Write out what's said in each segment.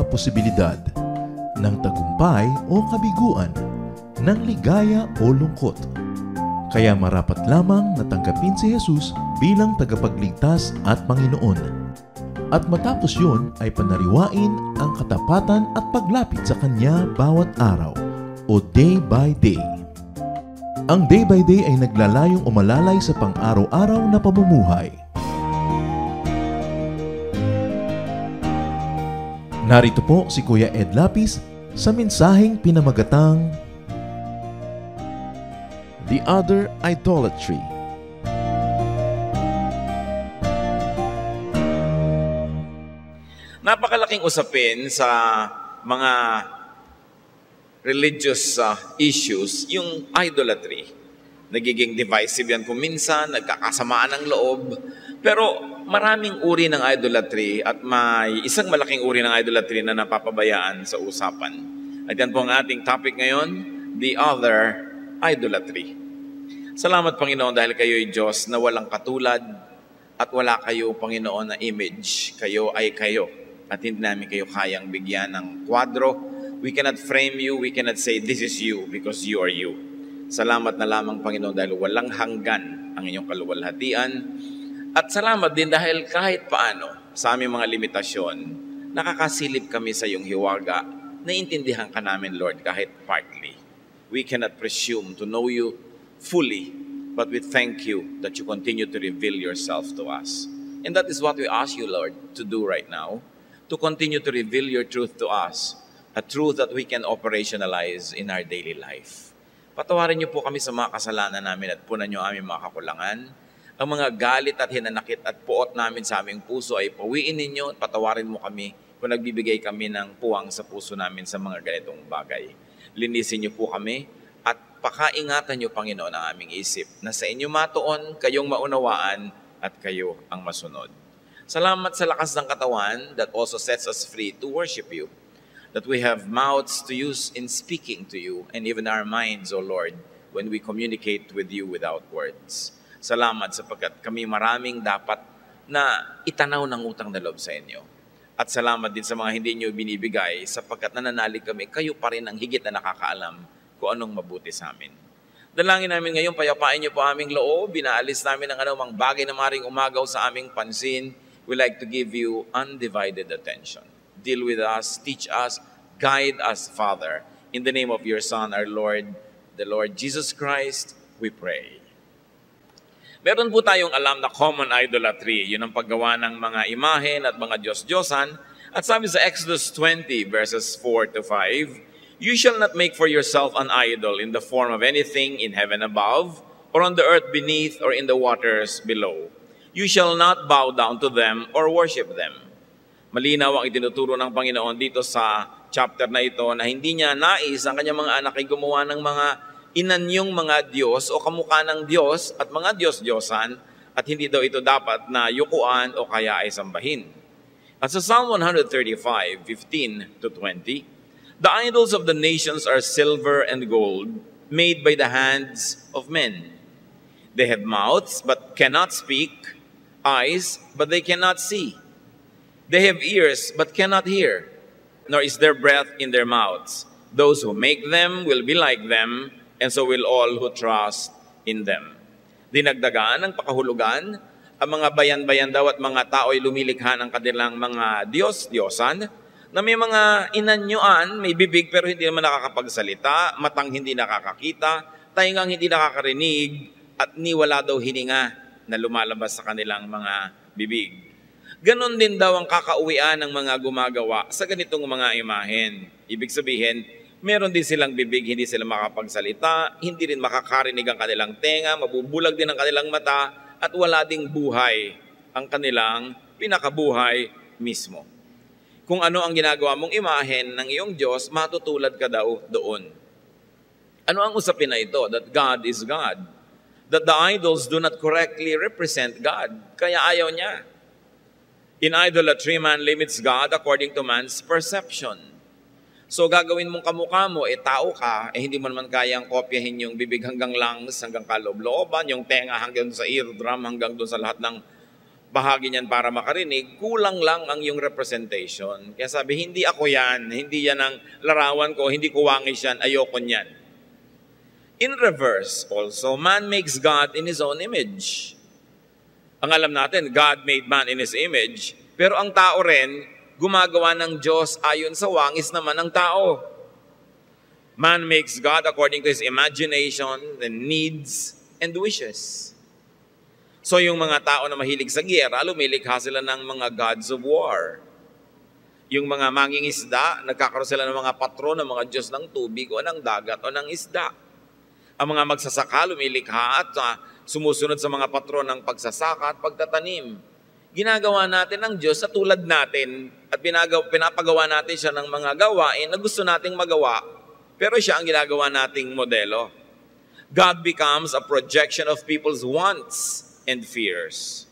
posibilidad ng tagumpay o kabiguan, ng ligaya o lungkot. Kaya marapat lamang na tanggapin si Jesus bilang tagapagligtas at Panginoon. At matapos yun ay panariwain ang katapatan at paglapit sa Kanya bawat araw o day by day. Ang day by day ay naglalayong umalalay sa pang-araw-araw na pamumuhay. Narito po si Kuya Ed Lapis sa mensaheng pinamagatang The Other Idolatry. Napakalaking usapin sa mga religious issues, yung idolatry. Nagiging divisive yan kung minsan, nagkakasamaan ng loob. Pero maraming uri ng idolatry at may isang malaking uri ng idolatry na napapabayaan sa usapan. At yan po ang ating topic ngayon, the other idolatry. Salamat Panginoon dahil kayo'y Diyos na walang katulad at wala kayo Panginoon na image. Kayo ay kayo at hindi namin kayo kayang bigyan ng kwadro. We cannot frame you, we cannot say this is you because you are you. Salamat na lamang Panginoon dahil walang hanggan ang inyong kaluwalhatian. At salamat din dahil kahit paano sa aming mga limitasyon, nakakasilip kami sa iyong hiwaga, naiintindihan ka namin, Lord, kahit partly. We cannot presume to know you fully, but we thank you that you continue to reveal yourself to us. And that is what we ask you, Lord, to do right now, to continue to reveal your truth to us, a truth that we can operationalize in our daily life. Patawarin niyo po kami sa mga kasalanan namin at punan niyo aming mga kakulangan. Ang mga galit at hinanakit at puot namin sa aming puso ay pawiin ninyo at patawarin mo kami kung nagbibigay kami ng puwang sa puso namin sa mga ganitong bagay. Linisin niyo po kami at pakaingatan niyo, Panginoon, ang aming isip na sa inyo matuon, kayong maunawaan at kayo ang masunod. Salamat sa lakas ng katawan that also sets us free to worship you. That we have mouths to use in speaking to you and even our minds, O Lord, when we communicate with you without words. Salamat sapagkat kami maraming dapat na itanaw ng utang na loob sa inyo. At salamat din sa mga hindi nyo binibigay sapagkat nananalig kami, kayo pa rin ang higit na nakakaalam kung anong mabuti sa amin. Dalangin namin ngayon, payapain niyo po aming loob, binaalis namin ang anumang bagay na maring umagaw sa aming pansin. We like to give you undivided attention. Deal with us, teach us, guide us, Father. In the name of your Son, our Lord, the Lord Jesus Christ, we pray. Meron po tayong alam na common idolatry. Yun ang paggawa ng mga imahen at mga Diyos-Diyosan. At sabi sa Exodus 20, verses 4 to 5, you shall not make for yourself an idol in the form of anything in heaven above, or on the earth beneath, or in the waters below. You shall not bow down to them or worship them. Malinaw ang itinuturo ng Panginoon dito sa chapter na ito na hindi niya nais ang kanyang mga anak ay gumawa ng mga inanyong mga Diyos o kamukha ng Diyos at mga Diyos-Diyosan at hindi daw ito dapat na yukuan o kaya ay sambahin. At sa Psalm 135, 15 to 20, the idols of the nations are silver and gold, made by the hands of men. They have mouths but cannot speak, eyes but they cannot see. They have ears but cannot hear, nor is there breath in their mouths. Those who make them will be like them, and so will all who trust in them. Dinagdagan ng pakahulugan, ang mga bayan-bayan daw at mga tao ay lumilikha ng kanilang mga Diyos-Diyosan, na may mga inanyuan, may bibig pero hindi naman nakakapagsalita, matang hindi nakakakita, taingang hindi nakakarinig, at niwala daw hininga na lumalabas sa kanilang mga bibig. Ganon din daw ang kakauwian ng mga gumagawa sa ganitong mga imahen. Ibig sabihin, meron din silang bibig, hindi sila makapagsalita, hindi rin makakarinig ang kanilang tenga, mabubulag din ang kanilang mata, at wala ding buhay ang kanilang pinakabuhay mismo. Kung ano ang ginagawa mong imahen ng iyong Diyos, matutulad ka daw doon. Ano ang usapin na ito? That God is God. That the idols do not correctly represent God. Kaya ayaw niya. In idolatry, man limits God according to man's perception. So gagawin mong kamukha mo, tao ka, hindi mo naman kayang kopyahin yung bibig hanggang lungs, hanggang kaloob-looban, yung tenga hanggang sa eardrum, hanggang doon sa lahat ng bahagi niyan para makarinig, kulang lang ang iyong representation. Kaya sabi, hindi ako yan, hindi yan ang larawan ko, hindi ko wangis yan, ayoko niyan. In reverse also, man makes God in His own image. Ang alam natin, God made man in His image, pero ang tao rin, gumagawa ng Diyos ayon sa wangis naman ng tao. Man makes God according to his imagination, and needs, and wishes. So yung mga tao na mahilig sa giyera, lumilikha sila ng mga gods of war. Yung mga mangingisda, nagkakaroon sila ng mga patron, ng mga Diyos ng tubig o ng dagat o ng isda. Ang mga magsasaka, lumilikha at sumusunod sa mga patron ng pagsasaka at pagtatanim. Ginagawa natin ng Diyos sa tulad natin at pinapagawa natin siya ng mga gawain na gusto nating magawa, pero siya ang ginagawa nating modelo. God becomes a projection of people's wants and fears.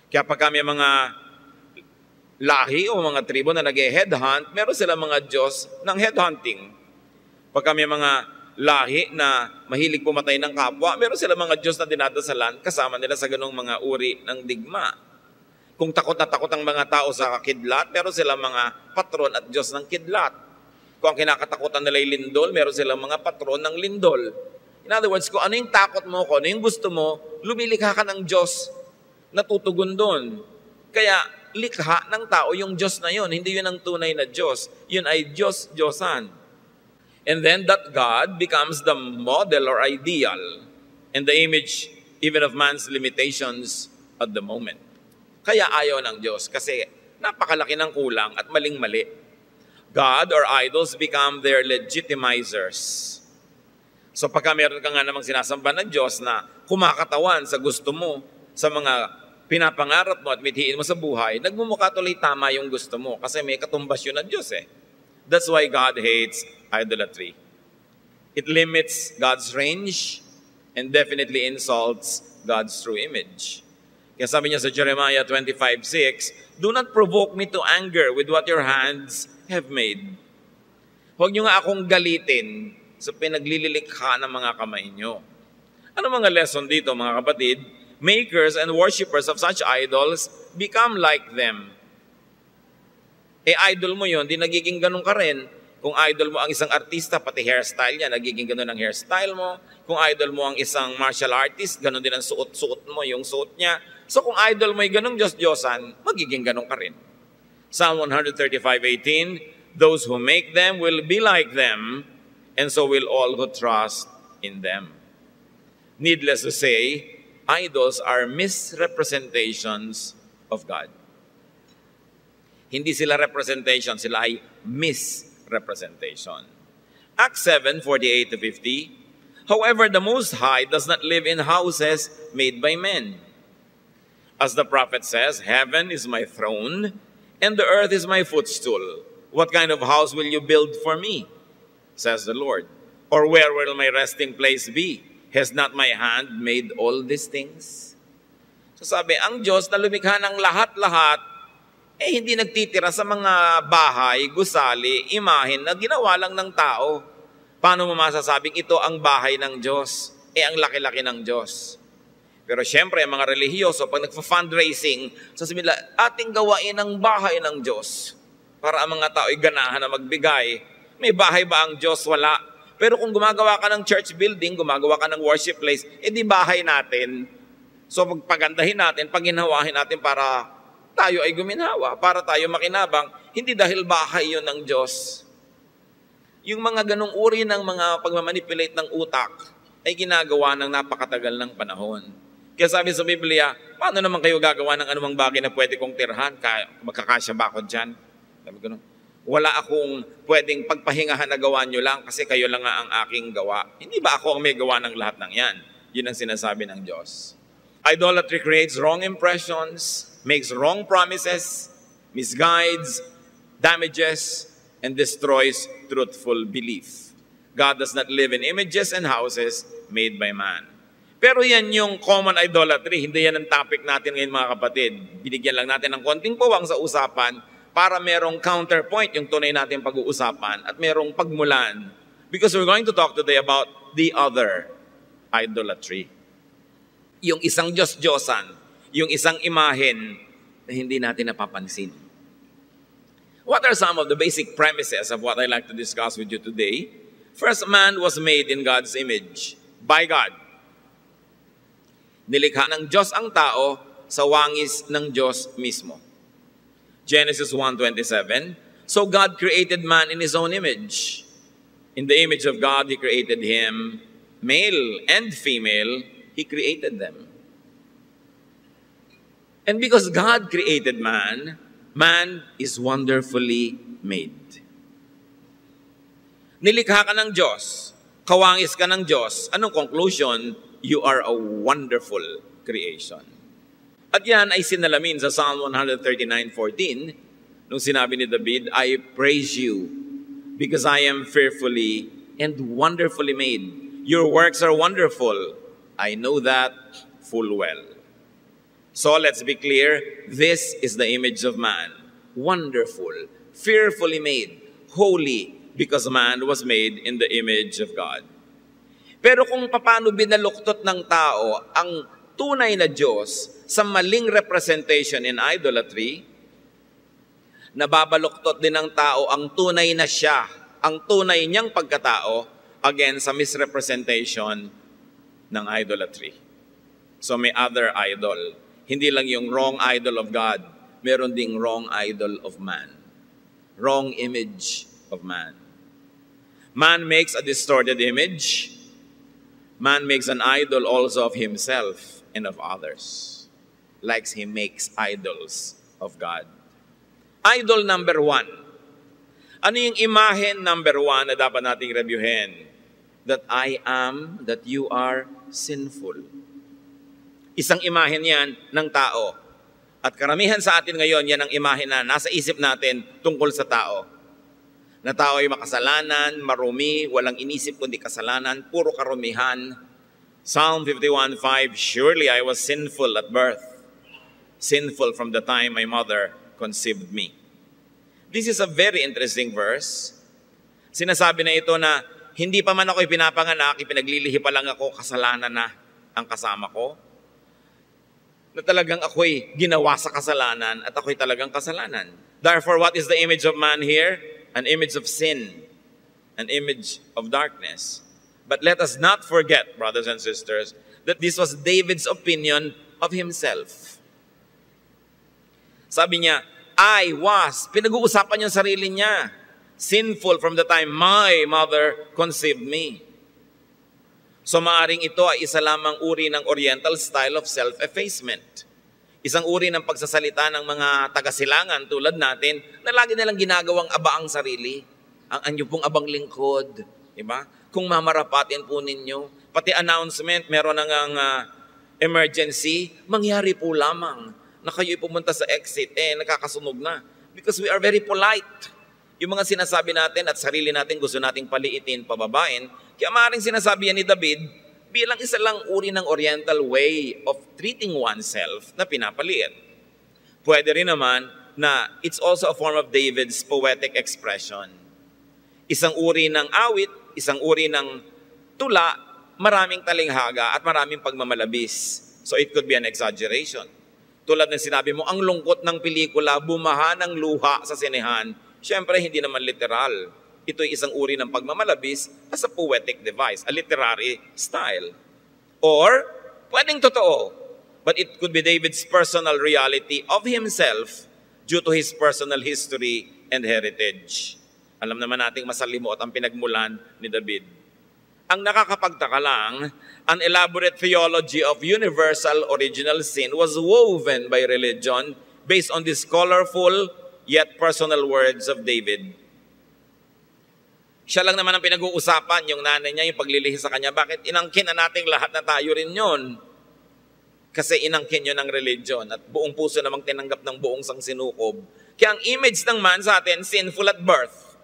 Kaya pag kami mga lahi o mga tribo na nag-headhunt, meron sila mga Diyos ng headhunting. Pag kami mga lahi na mahilig pumatay ng kapwa, meron sila mga Diyos na dinadasalan kasama nila sa ganong mga uri ng digma. Kung takot na takot ang mga tao sa kidlat, meron sila mga patron at Diyos ng kidlat. Kung ang kinakatakutan nila ay lindol, meron silang mga patron ng lindol. In other words, kung ano yung takot mo, kung ano yung gusto mo, lumilikha ka ng Diyos na tutugon doon. Kaya likha ng tao yung Diyos na yun. Hindi yun ang tunay na Diyos. Yun ay Diyos-Diyosan. And then that God becomes the model or ideal and the image even of man's limitations at the moment. Kaya ayaw ng Diyos kasi napakalaki ng kulang at maling-mali. God or idols become their legitimizers. So pagka meron ka nga namang sinasamba ng Diyos na kumakatawan sa gusto mo, sa mga pinapangarap mo at mithiin mo sa buhay, nagmumukha tuloy tama yung gusto mo kasi may katumbasyon ng Diyos eh. That's why God hates idolatry. It limits God's range and definitely insults God's true image. Kaya sabi niya sa Jeremiah 25:6, "Do not provoke me to anger with what your hands have made." Huwag niyo nga akong galitin sa pinaglililikha ng mga kamay niyo. Ano mga lesson dito mga kapatid? Makers and worshippers of such idols become like them. Idol mo yon, di nagiging ganun ka rin. Kung idol mo ang isang artista, pati hairstyle niya, nagiging ganun ang hairstyle mo. Kung idol mo ang isang martial artist, ganun din ang suot-suot mo, yung suot niya. So kung idol mo ay ganung Diyos-Diyosan, magiging ganun ka rin. Psalm 135:18, "Those who make them will be like them, and so will all who trust in them." Needless to say, idols are misrepresentations of God. Hindi sila representation, sila ay misrepresentation. Acts 7:48-50, "However, the Most High does not live in houses made by men. As the prophet says, 'Heaven is my throne, and the earth is my footstool. What kind of house will you build for me? Says the Lord. Or where will my resting place be? Has not my hand made all these things?'" So sabi, ang Diyos na lumikha ng lahat-lahat, hindi nagtitira sa mga bahay, gusali, imahen na ginawa lang ng tao. Paano mo masasabing ito ang bahay ng Diyos? Ang laki-laki ng Diyos. Pero syempre, ang mga relihiyoso, pag nagpa-fundraising, sasabihin nila, ating gawain ang bahay ng Diyos. Para ang mga tao ay ganahan na magbigay. May bahay ba ang Diyos? Wala. Pero kung gumagawa ka ng church building, gumagawa ka ng worship place, di bahay natin. So pagpagandahin natin, paghinhawahin natin para tayo ay guminhawa, para tayo makinabang, hindi dahil bahay yun ng Diyos. Yung mga ganong uri ng mga pagmamanipulate ng utak ay ginagawa ng napakatagal ng panahon. Kaya sabi sa Biblia, paano naman kayo gagawa ng anumang bagay na pwede kong tirhan? Magkakasya ba ako dyan? Sabi ko, wala akong pwedeng pagpahingahan na gawa nyo lang kasi kayo lang nga ang aking gawa. Hindi ba ako ang may gawa ng lahat ng yan? Yun ang sinasabi ng Diyos. Idolatry creates wrong impressions, makes wrong promises, misguides, damages, and destroys truthful belief. God does not live in images and houses made by man. Pero yan yung common idolatry. Hindi yan ang topic natin ngayon mga kapatid. Binigyan lang natin ng konting puwang sa usapan para merong counterpoint yung tunay natin pag-uusapan at merong pagmulan. Because we're going to talk today about the other idolatry. Yung isang Diyos-Diyosan, yung isang imahen na hindi natin napapansin. What are some of the basic premises of what I'd like to discuss with you today? First, man was made in God's image, by God. Nilikha ng Diyos ang tao sa wangis ng Diyos mismo. Genesis 1:27, so God created man in His own image. In the image of God, He created him, male and female, He created them. And because God created man, man is wonderfully made. Nilikha ka ng Diyos, kawangis ka ng Diyos. Anong conclusion? You are a wonderful creation. At yan ay sinalamin sa Psalm 139:14, nung sinabi ni David, I praise you because I am fearfully and wonderfully made. Your works are wonderful. I know that full well. So let's be clear, this is the image of man. Wonderful, fearfully made, holy, because man was made in the image of God. Pero kung paano binaluktot ng tao ang tunay na Diyos sa maling representation in idolatry, nababaluktot din ng tao ang tunay na siya, ang tunay niyang pagkatao, again sa misrepresentation ng idolatry. So may other idol. Hindi lang yung wrong idol of God, meron ding wrong idol of man. Wrong image of man. Man makes a distorted image. Man makes an idol also of himself and of others. Like he makes idols of God. Idol number 1. Ano yung imahen number 1 na dapat nating reviewin? That I am, that you are sinful. Isang imahen yan ng tao. At karamihan sa atin ngayon, yan ang imahen na nasa isip natin tungkol sa tao. Na tao ay makasalanan, marumi, walang inisip kundi kasalanan, puro karumihan. Psalm 51:5, surely I was sinful at birth, sinful from the time my mother conceived me. This is a very interesting verse. Sinasabi na ito na hindi pa man ako ipinapanganak, ipinaglilihi pa lang ako, kasalanan na ang kasama ko. Na talagang ako'y ginawa sa kasalanan at ako'y talagang kasalanan. Therefore, what is the image of man here? An image of sin, an image of darkness. But let us not forget, brothers and sisters, that this was David's opinion of himself. Sabi niya, I was, pinag-uusapan yung sarili niya, sinful from the time my mother conceived me. So maaring ito ay isa lamang uri ng Oriental style of self-effacement. Isang uri ng pagsasalita ng mga taga-silangan tulad natin na lagi nilang ginagawang abaang sarili. Ang anyo pong abang lingkod. Diba? Kung mamarapatin po ninyo, pati announcement, meron nang emergency, mangyari po lamang na kayo'y pumunta sa exit, nakakasunog na. Because we are very polite. Yung mga sinasabi natin at sarili natin gusto nating paliitin, pababain, kaya maaaring sinasabi yan ni David, bilang isa lang uri ng Oriental way of treating oneself na pinapaliit. Pwede rin naman na it's also a form of David's poetic expression. Isang uri ng awit, isang uri ng tula, maraming talinghaga at maraming pagmamalabis. So it could be an exaggeration. Tulad ng sinabi mo, ang lungkot ng pelikula, bumaha ng luha sa sinehan. Siyempre, hindi naman literal. Ito ay isang uri ng pagmamalabis as a poetic device, a literary style. Or, pwedeng totoo, but it could be David's personal reality of himself due to his personal history and heritage. Alam naman nating masalimuot ang pinagmulan ni David. Ang nakakapagtaka lang, an elaborate theology of universal original sin was woven by religion based on these colorful yet personal words of David. Siya lang naman ang pinag-uusapan, yung nanay niya, yung paglilihi sa kanya. Bakit inangkin na nating lahat na tayo rin yun? Kasi inangkin yun ng religion at buong puso namang tinanggap ng buong sangsinukob. Kaya ang image ng man sa atin, sinful at birth.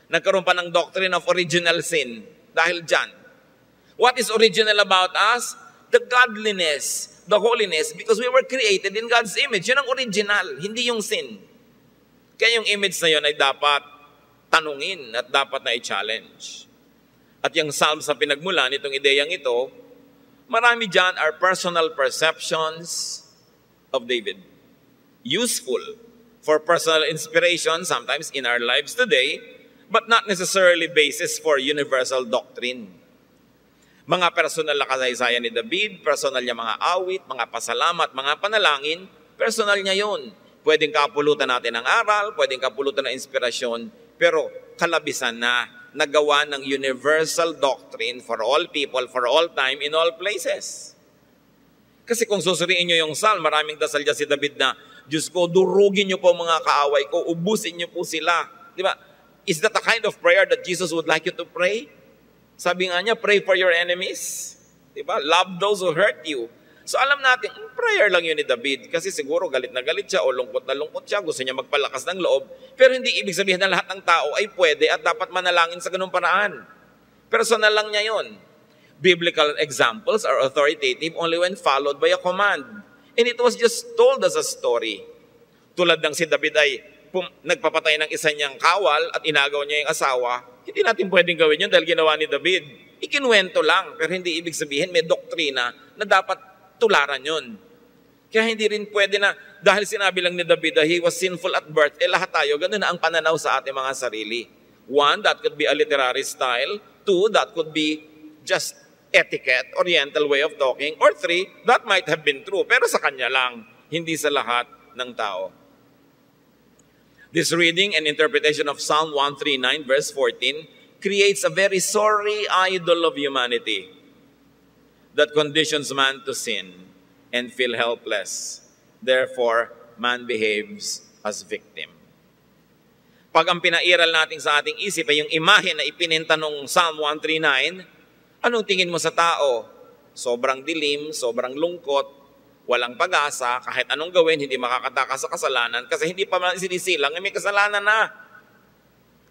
Nagkaroon pa ng doctrine of original sin dahil dyan. What is original about us? The godliness, the holiness, because we were created in God's image. Yun ang original, hindi yung sin. Kaya yung image na yun ay dapat tanungin at dapat na i-challenge. At yung Psalm sa pinagmulan, itong ideyang ito, marami dyan are personal perceptions, of David. Useful for personal inspiration sometimes in our lives today, but not necessarily basis for universal doctrine. Mga personal na kasaysayan ni David, personal niya mga awit, mga pasalamat, mga panalangin, personal niya yon. Pwedeng kapulutan natin ng aral, pwedeng kapulutan ng inspirasyon, pero kalabisan na nagawa ng universal doctrine for all people, for all time, in all places. Kasi kung susuriin nyo yung psalm, maraming dasal dyan si David na, Diyos ko, durugin nyo po mga kaaway ko, ubusin nyo po sila. Di ba? Is that the kind of prayer that Jesus would like you to pray? Sabi nga niya, pray for your enemies. Diba? Love those who hurt you. So alam natin, prayer lang yun ni David. Kasi siguro galit na galit siya o lungkot na lungkot siya. Gusto niya magpalakas ng loob. Pero hindi ibig sabihin na lahat ng tao ay pwede at dapat manalangin sa ganung paraan. Personal lang niya yun. Biblical examples are authoritative only when followed by a command. And it was just told as a story. Tulad ng si David ay nagpapatay ng isa niyang kawal at inagaw niya yung asawa, hindi natin pwedeng gawin yun dahil ginawa ni David. Ikinuwento lang, pero hindi ibig sabihin may doktrina na dapat tularan yun. Kaya hindi rin pwede na, dahil sinabi lang ni David that he was sinful at birth, lahat tayo, ganun na ang pananaw sa ating mga sarili. One, that could be a literary style. Two, that could be just etiquette, oriental way of talking. Or three, that might have been true, pero sa kanya lang, hindi sa lahat ng tao. This reading and interpretation of Psalm 139 verse 14 creates a very sorry idol of humanity that conditions man to sin and feel helpless. Therefore, man behaves as victim. Pag ang pinairal natin sa ating isip ay yung imahe na ipininta nung Psalm 139, anong tingin mo sa tao? Sobrang dilim, sobrang lungkot, walang pag-asa, kahit anong gawin, hindi makakatakas sa kasalanan kasi hindi pa man sinisilang, may kasalanan na.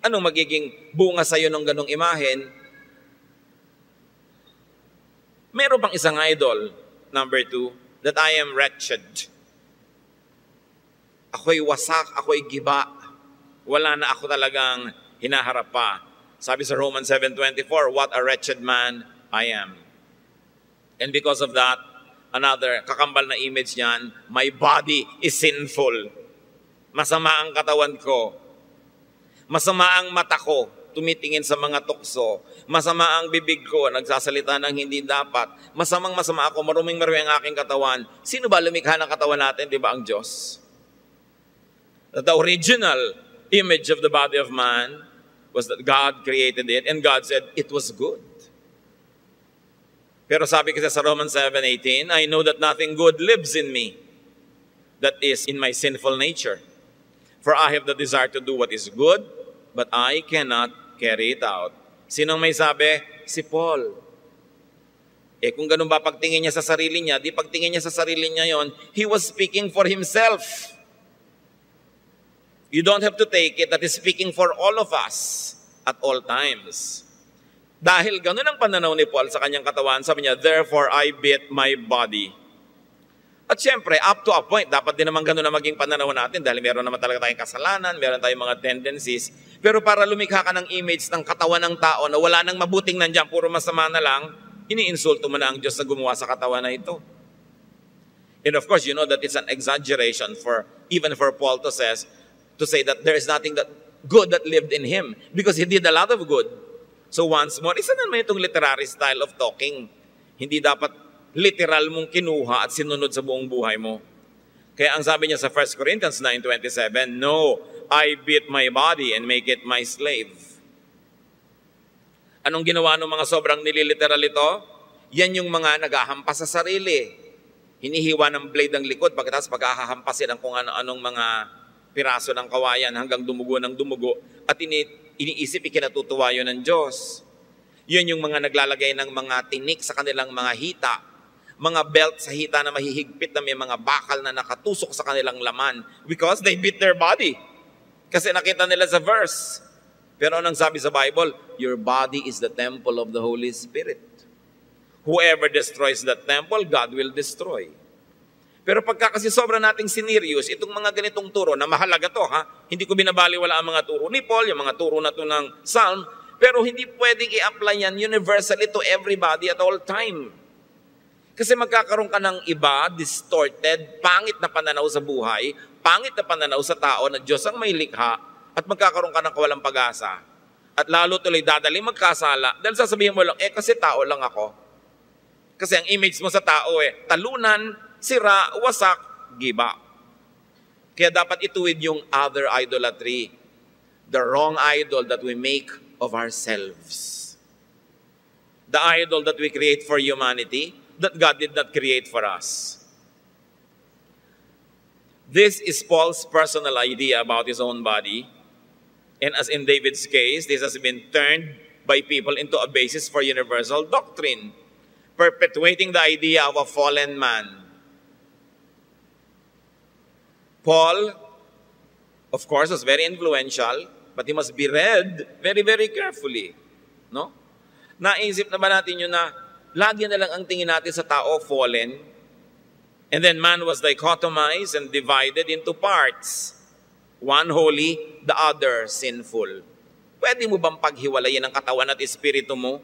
Anong magiging bunga sa iyo ng ganong imahen? Meron pang isang idol, number 2, that I am wretched. Ako'y wasak, ako'y giba. Wala na ako talagang hinaharap pa. Sabi sa Romans 7:24, what a wretched man I am. And because of that, another kakambal na image niyan, my body is sinful. Masama ang katawan ko. Masama ang mata ko, tumitingin sa mga tukso. Masama ang bibig ko, nagsasalita ng hindi dapat. Masama ako, maruming ang aking katawan. Sino ba lumikha ng katawan natin? Di ba ang Diyos? The original image of the body of man was that God created it and God said it was good. Pero sabi kasi sa Romans 7:18, I know that nothing good lives in me, that is, in my sinful nature. For I have the desire to do what is good, but I cannot carry it out. Sinong may sabi? Si Paul. Kung ganun ba pagtingin niya sa sarili niya, di pagtingin niya sa sarili niya yon, he was speaking for himself. You don't have to take it that is speaking for all of us at all times. Dahil ganun ang pananaw ni Paul sa kanyang katawan, sabi niya, therefore I beat my body. At syempre, up to a point, dapat din naman ganun na maging pananaw natin dahil meron naman talaga tayong kasalanan, meron tayong mga tendencies. Pero para lumikha ka ng image ng katawan ng tao na wala nang mabuting nandiyan, puro masama na lang, iniinsulto mo na ang Diyos na gumawa sa katawan na ito. And of course, you know that it's an exaggeration even for Paul to say that there is nothing that good that lived in him because he did a lot of good. So once more, isa naman itong literary style of talking. Hindi dapat literal mong kinuha at sinunod sa buong buhay mo. Kaya ang sabi niya sa 1 Corinthians 9:27, no, I beat my body and make it my slave. Anong ginawa ng mga sobrang nililiteral ito? Yan yung mga naghahampas sa sarili. Hinihiwa ng blade ang likod, pagkatapos paghahampasin ang kung ano-anong mga piraso ng kawayan hanggang dumugo ng dumugo at iniisip ikinatutuwa yun ng Diyos. Yun yung mga naglalagay ng mga tinik sa kanilang mga hita, mga belt sa hita na mahihigpit na may mga bakal na nakatusok sa kanilang laman because they beat their body. Kasi nakita nila sa verse. Pero anong sabi sa Bible? Your body is the temple of the Holy Spirit. Whoever destroys that temple, God will destroy. Pero pagka kasi sobra nating sinerious, itong mga ganitong turo, na mahalaga to hindi ko binabaliwala ang mga turo ni Paul, yung mga turo na to ng Psalm, pero hindi pwedeng i-apply yan universally to everybody at all time. Kasi magkakaroon ka ng iba, distorted, pangit na pananaw sa buhay, pangit na pananaw sa tao na Diyos ang may likha, at magkakaroon ka ng kawalang pag-asa. At lalo tuloy dadali magkasala, dahil sasabihin mo lang, kasi tao lang ako. Kasi ang image mo sa tao talunan, sira, wasak, giba. Kaya dapat ituwid yung other idolatry, the wrong idol that we make of ourselves. The idol that we create for humanity, that God did not create for us. This is Paul's personal idea about his own body. And as in David's case, this has been turned by people into a basis for universal doctrine, perpetuating the idea of a fallen man. Paul, of course, was very influential, but he must be read very, very carefully. No? Naisip na ba natin yun na lagi na lang ang tingin natin sa tao fallen, and then man was dichotomized and divided into parts. One holy, the other sinful. Pwede mo bang paghiwalayin ang katawan at espiritu mo?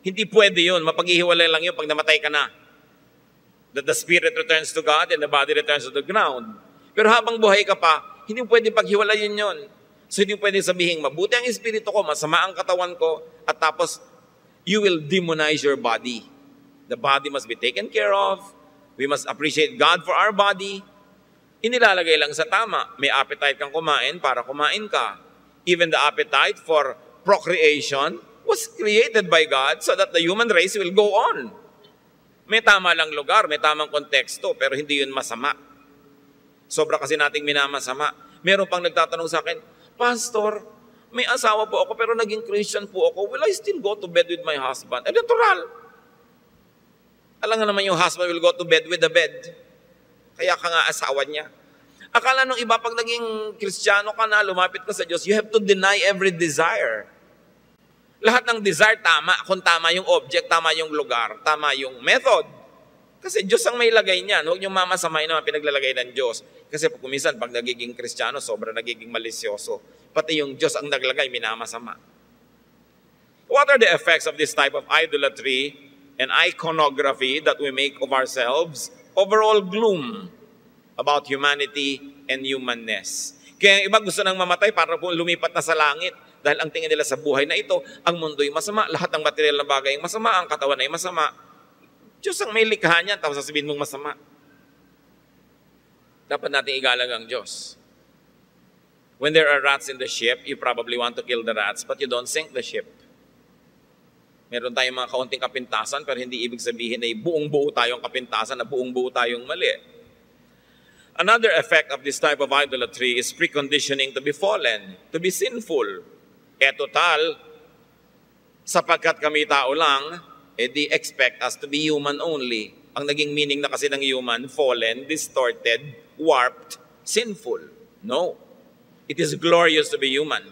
Hindi pwede yun. Mapaghihiwalay lang yun pag namatay ka na. That the spirit returns to God and the body returns to the ground. Pero habang buhay ka pa, hindi pwede paghiwalayin yun. So hindi pwede sabihin, mabuti ang espiritu ko, masama ang katawan ko, at tapos you will demonize your body. The body must be taken care of. We must appreciate God for our body. Inilalagay lang sa tama. May appetite kang kumain para kumain ka. Even the appetite for procreation was created by God so that the human race will go on. May tama lang lugar, may tamang konteksto, pero hindi yun masama. Sobra kasi nating minamasama. Meron pang nagtatanong sa akin, Pastor, may asawa po ako pero naging Christian po ako. Will I still go to bed with my husband? Natural. Alam nga naman yung husband will go to bed with the bed. Kaya ka nga asawa niya. Akala nung iba pag naging Kristiyano ka na, lumapit ka sa Diyos, you have to deny every desire. Lahat ng desire tama. Kung tama yung object, tama yung lugar, tama yung method. Kasi Diyos ang may lagay niyan. Huwag niyong mamasamay naman pinaglalagay ng Diyos. Kasi kuminsan, pag nagiging Kristiyano, sobra nagiging malisyoso. Pati yung Diyos ang naglagay, minamasama. What are the effects of this type of idolatry and iconography that we make of ourselves? Overall gloom about humanity and humanness. Kaya iba gusto nang mamatay para po lumipat na sa langit. Dahil ang tingin nila sa buhay na ito, ang mundo'y masama, lahat ng material na bagay ay masama, ang katawan ay masama. Diyos ang may likha niyan, tapos sasabihin mong masama. Dapat natin igalang ang Diyos. When there are rats in the ship, you probably want to kill the rats, but you don't sink the ship. Meron tayong mga kaunting kapintasan, pero hindi ibig sabihin na buong-buo tayong kapintasan, na buong-buo tayong mali. Another effect of this type of idolatry is preconditioning to be fallen, to be sinful. Total, sapagkat kami tao lang, di expect us to be human only. Ang naging meaning na kasi ng human, fallen, distorted, warped, sinful. No. It is glorious to be human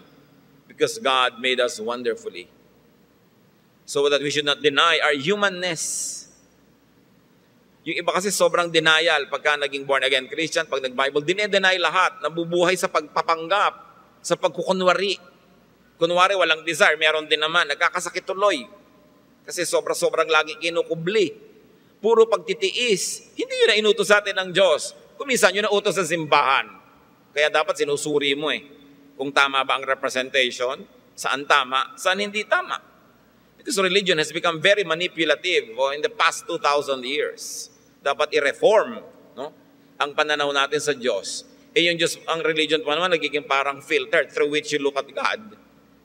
because God made us wonderfully. So that we should not deny our humanness. Yung iba kasi sobrang denial pagka naging born-again Christian, pag nag-Bible, dine-deny lahat, nabubuhay sa pagpapanggap, sa pagkukunwari. Kunwari, walang desire, meron din naman, nagkakasakit tuloy. Kasi sobrang laging kinukubli. Puro pagtitiis. Hindi yun na inutos sa atin ng Diyos. Kuminsan yun na utos sa simbahan. Kaya dapat sinusuri mo kung tama ba ang representation, saan tama, saan hindi tama. Because religion has become very manipulative in the past 2,000 years. Dapat i-reform ang pananaw natin sa Diyos. Yung Diyos, ang religion pa naman, nagiging parang filter through which you look at God.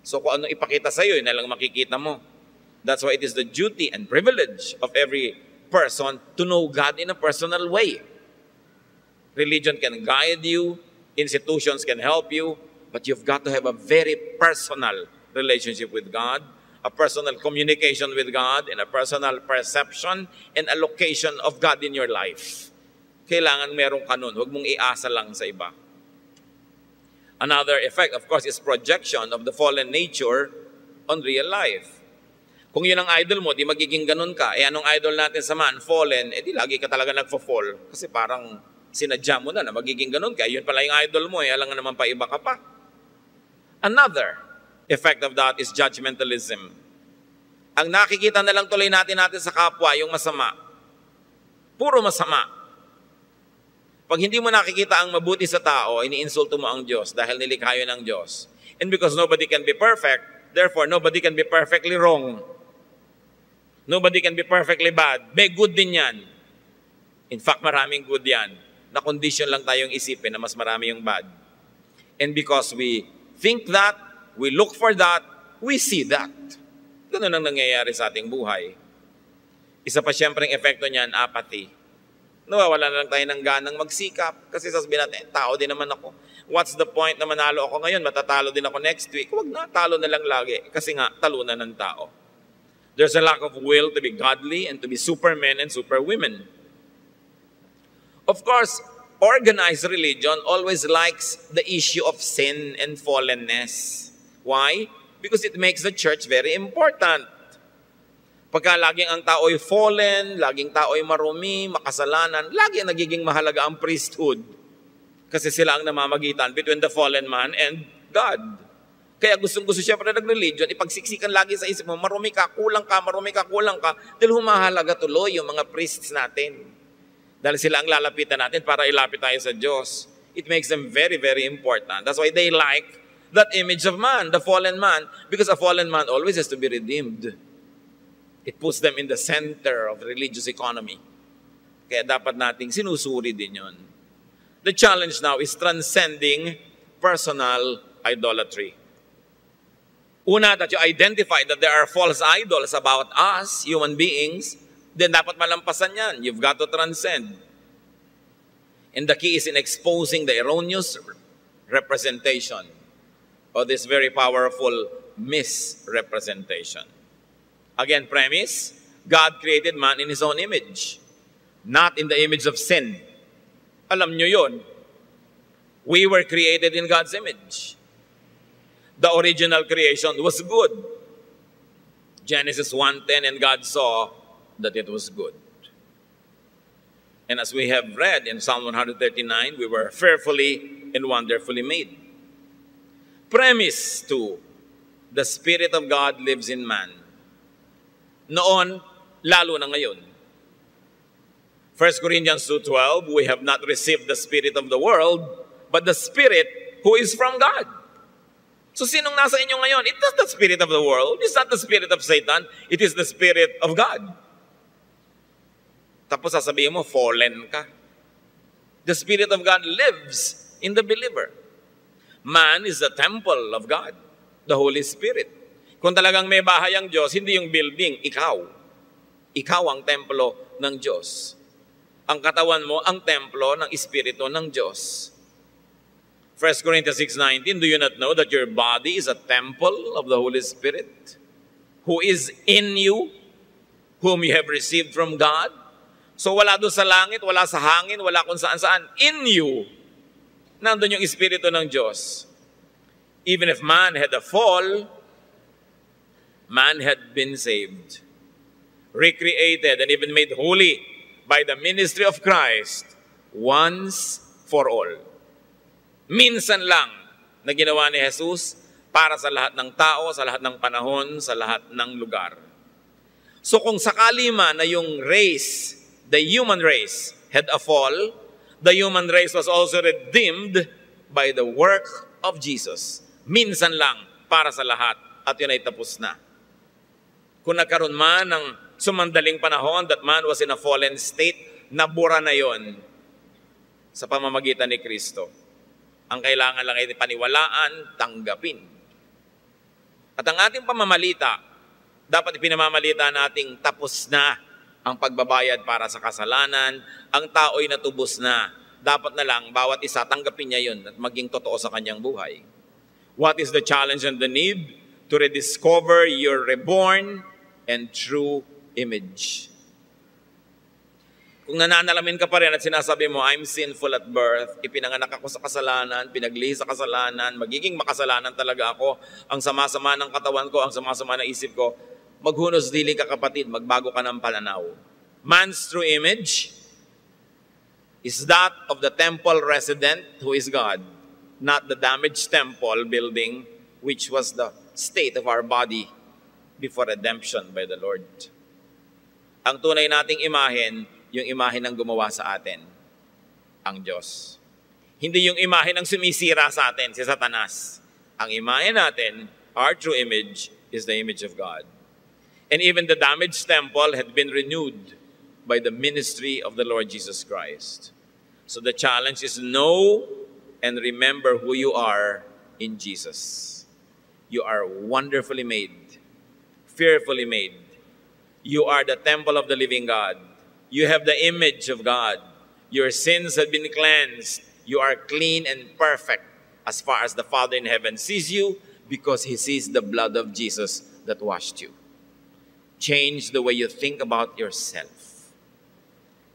So kung ano ipakita sa iyo, yun na lang makikita mo. That's why it is the duty and privilege of every person to know God in a personal way. Religion can guide you, institutions can help you, but you've got to have a very personal relationship with God, a personal communication with God, and a personal perception and allocation of God in your life. Kailangan merong kanun. Huwag mong iasa lang sa iba. Another effect, of course, is projection of the fallen nature on real life. Kung yun ang idol mo, di magiging ganun ka. Anong idol natin sa man? Fallen. Di lagi ka talaga nagfo-fall. Kasi parang sinadya mo na magiging ganun ka. Yun pala yung idol mo. Alam nga naman pa, iba ka pa. Another effect of that is judgmentalism. Ang nakikita na lang tuloy natin sa kapwa, yung masama. Puro masama. Pag hindi mo nakikita ang mabuti sa tao, iniinsulto mo ang Diyos dahil nilikha yun ng Diyos. And because nobody can be perfect, therefore nobody can be perfectly wrong. Nobody can be perfectly bad. May good din yan. In fact, maraming good yan. Na-condition lang tayong isipin na mas marami yung bad. And because we think that, we look for that, we see that. Ganun ang nangyayari sa ating buhay. Isa pa siyempre ang epekto niyan, apathy. Nawawala na lang tayo ng ganang magsikap. Kasi sasabihin natin, tao din naman ako. What's the point na manalo ako ngayon? Matatalo din ako next week. Huwag na, talo na lang lagi. Kasi nga, talunan ng tao. There's a lack of will to be godly and to be supermen and superwomen. Of course, organized religion always likes the issue of sin and fallenness. Why? Because it makes the church very important. Pagka laging ang tao ay fallen, laging tao ay marumi, makasalanan, lagi nagiging mahalaga ang priesthood. Kasi sila ang namamagitan between the fallen man and God. Kaya gustong-gusto siyempre ng religion, ipagsiksikan lagi sa isip mo, marumi ka, kulang ka, dahil humahalaga tuloy yung mga priests natin. Dahil sila ang lalapitan natin para ilapit tayo sa Diyos. It makes them very, very important. That's why they like that image of man, the fallen man, because a fallen man always has to be redeemed. It puts them in the center of religious economy. Kaya dapat nating sinusuri din yun. The challenge now is transcending personal idolatry. Una, that you identify that there are false idols about us, human beings, then dapat malampasan yan. You've got to transcend. And the key is in exposing the erroneous representation of this very powerful misrepresentation. Again, premise, God created man in His own image, not in the image of sin. Alam nyo yun. We were created in God's image. The original creation was good. Genesis 1:10, and God saw that it was good. And as we have read in Psalm 139, we were fearfully and wonderfully made. Premise 2, the Spirit of God lives in man. Noon, lalo na ngayon. 1 Corinthians 2:12, we have not received the spirit of the world, but the Spirit who is from God. So sinong nasa inyo ngayon? It's not the spirit of the world. It's not the spirit of Satan. It is the Spirit of God. Tapos sasabihin mo, fallen ka. The Spirit of God lives in the believer. Man is the temple of God, the Holy Spirit. Kung talagang may bahay ang Diyos, hindi yung building, ikaw. Ikaw ang templo ng Diyos. Ang katawan mo, ang templo ng Espiritu ng Diyos. 1 Corinthians 6:19, do you not know that your body is a temple of the Holy Spirit, who is in you, whom you have received from God? So wala doon sa langit, wala sa hangin, wala kung saan-saan. In you, nandun yung Espiritu ng Diyos. Even if man had a fall, man had been saved, recreated, and even made holy by the ministry of Christ once for all. Minsan lang na ginawa ni Jesus para sa lahat ng tao, sa lahat ng panahon, sa lahat ng lugar. So kung sakali man na yung race, the human race, had a fall, the human race was also redeemed by the work of Jesus. Minsan lang para sa lahat, at yun ay tapos na. Kung nagkaroon man ng sumandaling panahon that man was in a fallen state, nabura na yon sa pamamagitan ni Kristo. Ang kailangan lang ay paniwalaan, tanggapin. At ang ating pamamalita, dapat ipinamamalita nating tapos na ang pagbabayad para sa kasalanan, ang tao'y natubos na. Dapat na lang, bawat isa, tanggapin niya yun at maging totoo sa kanyang buhay. What is the challenge and the need? To rediscover your reborn and true image. Kung nananalamin ka pa rin at sinasabi mo, I'm sinful at birth, ipinanganak ako sa kasalanan, pinaglihi sa kasalanan, magiging makasalanan talaga ako, ang sama-sama ng katawan ko, ang sama-sama ng isip ko, maghunos dili ka kapatid, magbago ka ng pananaw. Man's true image is that of the temple resident who is God, not the damaged temple building which was the state of our body before redemption by the Lord. Ang tunay nating imahen, yung imahe ng gumawa sa atin, ang Diyos. Hindi yung imahe ng sumisira sa atin, si Satanas. Ang imahe natin, our true image, is the image of God. And even the damaged temple had been renewed by the ministry of the Lord Jesus Christ. So the challenge is know and remember who you are in Jesus. You are wonderfully made, fearfully made. You are the temple of the living God. You have the image of God. Your sins have been cleansed. You are clean and perfect as far as the Father in heaven sees you, because He sees the blood of Jesus that washed you. Change the way you think about yourself.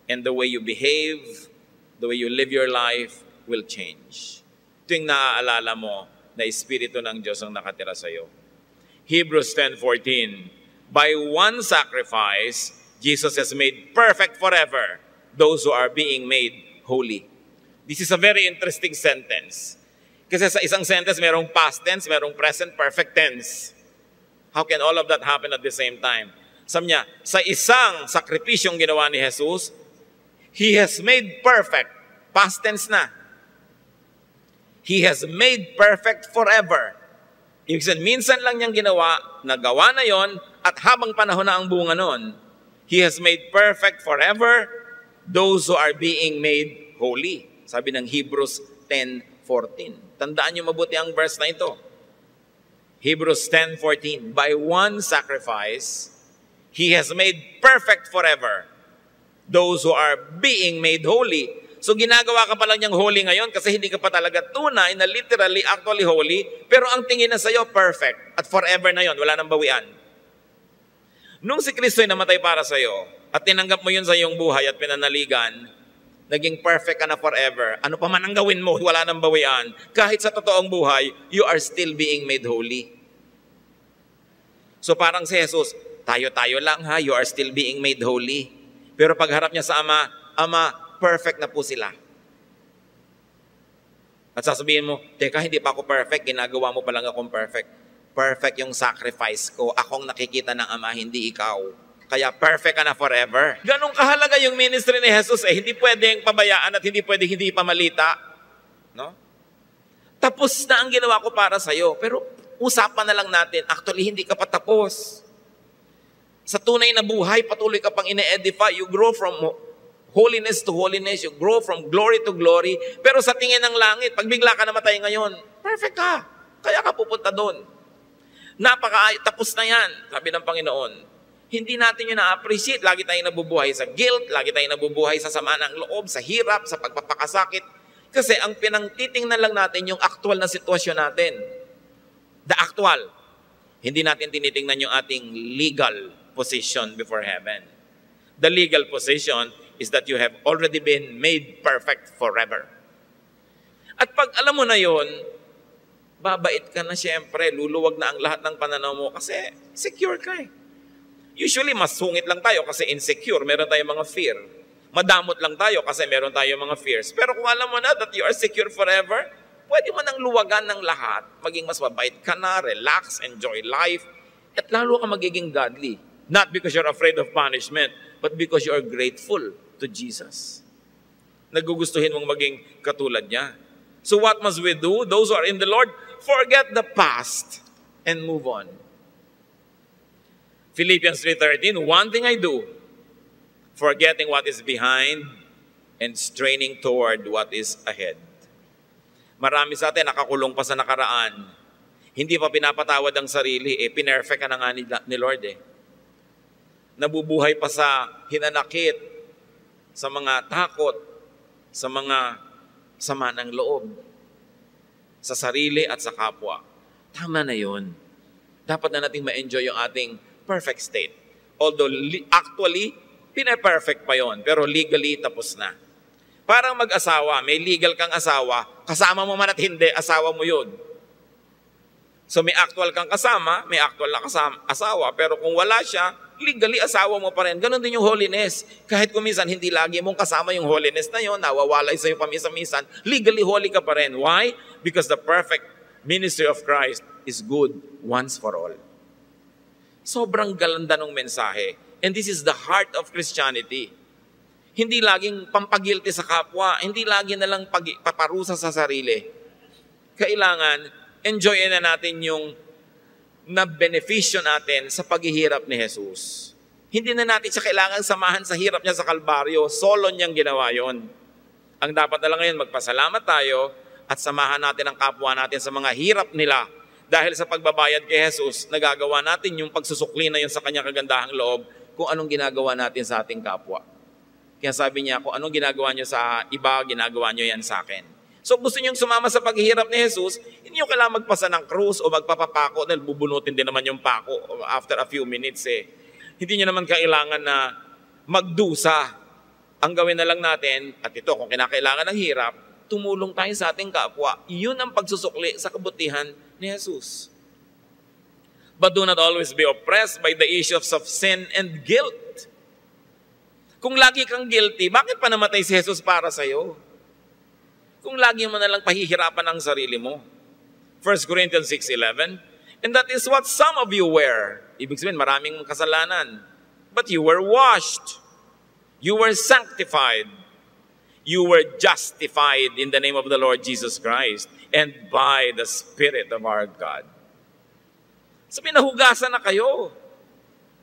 And the way you behave, the way you live your life will change. Ito yung naaalala mo na Espiritu ng Diyos ang nakatira sa iyo. Hebrews 10:14, by one sacrifice, Jesus has made perfect forever those who are being made holy. This is a very interesting sentence. Kasi sa isang sentence, merong past tense, merong present perfect tense. How can all of that happen at the same time? Sabi niya, sa isang sakripisyong ginawa ni Jesus, He has made perfect. Past tense na. He has made perfect forever. Ibig sabihin, minsan lang niyang ginawa, nagawa na yon, at habang panahon na ang bunga nun, He has made perfect forever those who are being made holy. Sabi ng Hebrews 10:14. Tandaan niyo mabuti ang verse na ito. Hebrews 10:14. By one sacrifice, He has made perfect forever those who are being made holy. So ginagawa ka pa lang niyang holy ngayon kasi hindi ka pa talaga tunay na literally, actually holy, pero ang tingin na sa'yo, perfect. At forever na yon, wala nang bawian. Nung si Kristo ay namatay para sa'yo, at tinanggap mo yun sa iyong buhay at pinanaligan, naging perfect ka na forever. Ano pa man ang gawin mo, wala nang bawian. Kahit sa totoong buhay, you are still being made holy. So parang si Jesus, tayo-tayo lang ha, you are still being made holy. Pero pagharap niya sa Ama, Ama, perfect na po sila. At sasabihin mo, teka, hindi pa ako perfect, ginagawa mo pa lang akong perfect. Perfect yung sacrifice ko. Akong nakikita ng Ama, hindi ikaw. Kaya perfect ka na forever. Ganong kahalaga yung ministry ni Jesus hindi pwedeng pabayaan at hindi pwedeng hindi pamalita. No? Tapos na ang ginawa ko para sa'yo. Pero usapan na lang natin, actually hindi ka pa tapos. Sa tunay na buhay, patuloy ka pang ine-edify. You grow from holiness to holiness. You grow from glory to glory. Pero sa tingin ng langit, pag bigla ka namatay ngayon, perfect ka. Kaya ka pupunta doon. Tapos na yan, sabi ng Panginoon. Hindi natin yun na-appreciate. Lagi tayong nabubuhay sa guilt, lagi tayong nabubuhay sa sama ng loob, sa hirap, sa pagpapakasakit. Kasi ang pinangtitingnan lang natin yung actual na sitwasyon natin. The actual. Hindi natin tinitingnan yung ating legal position before heaven. The legal position is that you have already been made perfect forever. At pag alam mo na yun, babait ka na siyempre, luluwag na ang lahat ng pananaw mo kasi secure ka eh. Usually, mas sungit lang tayo kasi insecure, meron tayong mga fear. Madamot lang tayo kasi meron tayong mga fears. Pero kung alam mo na that you are secure forever, pwede mo nang luwagan ng lahat, maging mas mabait ka na, relax, enjoy life, at lalo ka magiging godly. Not because you're afraid of punishment, but because you are grateful to Jesus. Nagugustuhin mong maging katulad niya. So what must we do? Those who are in the Lord, forget the past and move on. Philippians 3:13, one thing I do, forgetting what is behind and straining toward what is ahead. Marami sa atin nakakulong pa sa nakaraan. Hindi pa pinapatawad ang sarili, pinerfect ka na nga ni Lord Nabubuhay pa sa hinanakit, sa mga takot, sa mga sama ng loob, sa sarili at sa kapwa. Tama na yun. Dapat na nating ma-enjoy yung ating perfect state. Although actually, pina-perfect pa yon, pero legally tapos na. Parang mag-asawa, may legal kang asawa, kasama mo man at hindi, asawa mo yun. So may actual kang kasama, may actual na asawa, pero kung wala siya, legally asawa mo pa rin. Ganon din yung holiness. Kahit kuminsan hindi lagi mong kasama yung holiness na yun, nawawalay sa'yo pamisa-misan, legally holy ka pa rin. Why? Because the perfect ministry of Christ is good once for all. Sobrang galanda ng mensahe. And this is the heart of Christianity. Hindi laging pampagilty sa kapwa, hindi lagi na lang paparusa sa sarili. Kailangan, enjoyin na natin yung na-beneficio natin sa paghihirap ni Jesus. Hindi na natin siya kailangan samahan sa hirap niya sa Kalbaryo. Solo niyang ginawa yon. Ang dapat na lang ngayon, magpasalamat tayo at samahan natin ang kapwa natin sa mga hirap nila. Dahil sa pagbabayad kay Jesus, nagagawa natin yung pagsusukli na yun sa kanyang kagandahang loob kung anong ginagawa natin sa ating kapwa. Kaya sabi niya, kung anong ginagawa niyo sa iba, ginagawa niyo yan sa akin. So gusto niyong sumama sa paghihirap ni Jesus, hindi niyo kailangan magpasa ng krus o magpapapako dahil bubunutin din naman yung pako after a few minutes eh. Hindi niyo naman kailangan na magdusa. Ang gawin na lang natin, at ito kung kinakailangan ng hirap, tumulong tayo sa ating kapwa. Iyon ang pagsusukli sa kabutihan ni Jesus. But do not always be oppressed by the issues of sin and guilt. Kung lagi kang guilty, bakit pa namatay si Jesus para sa'yo? Kung lagi mo na lang pahihirapan ang sarili mo. 1 Corinthians 6:11, and that is what some of you were. Ibig sabihin, maraming kasalanan. But you were washed. You were sanctified. You were justified in the name of the Lord Jesus Christ and by the Spirit of our God. So pinahugasan na kayo.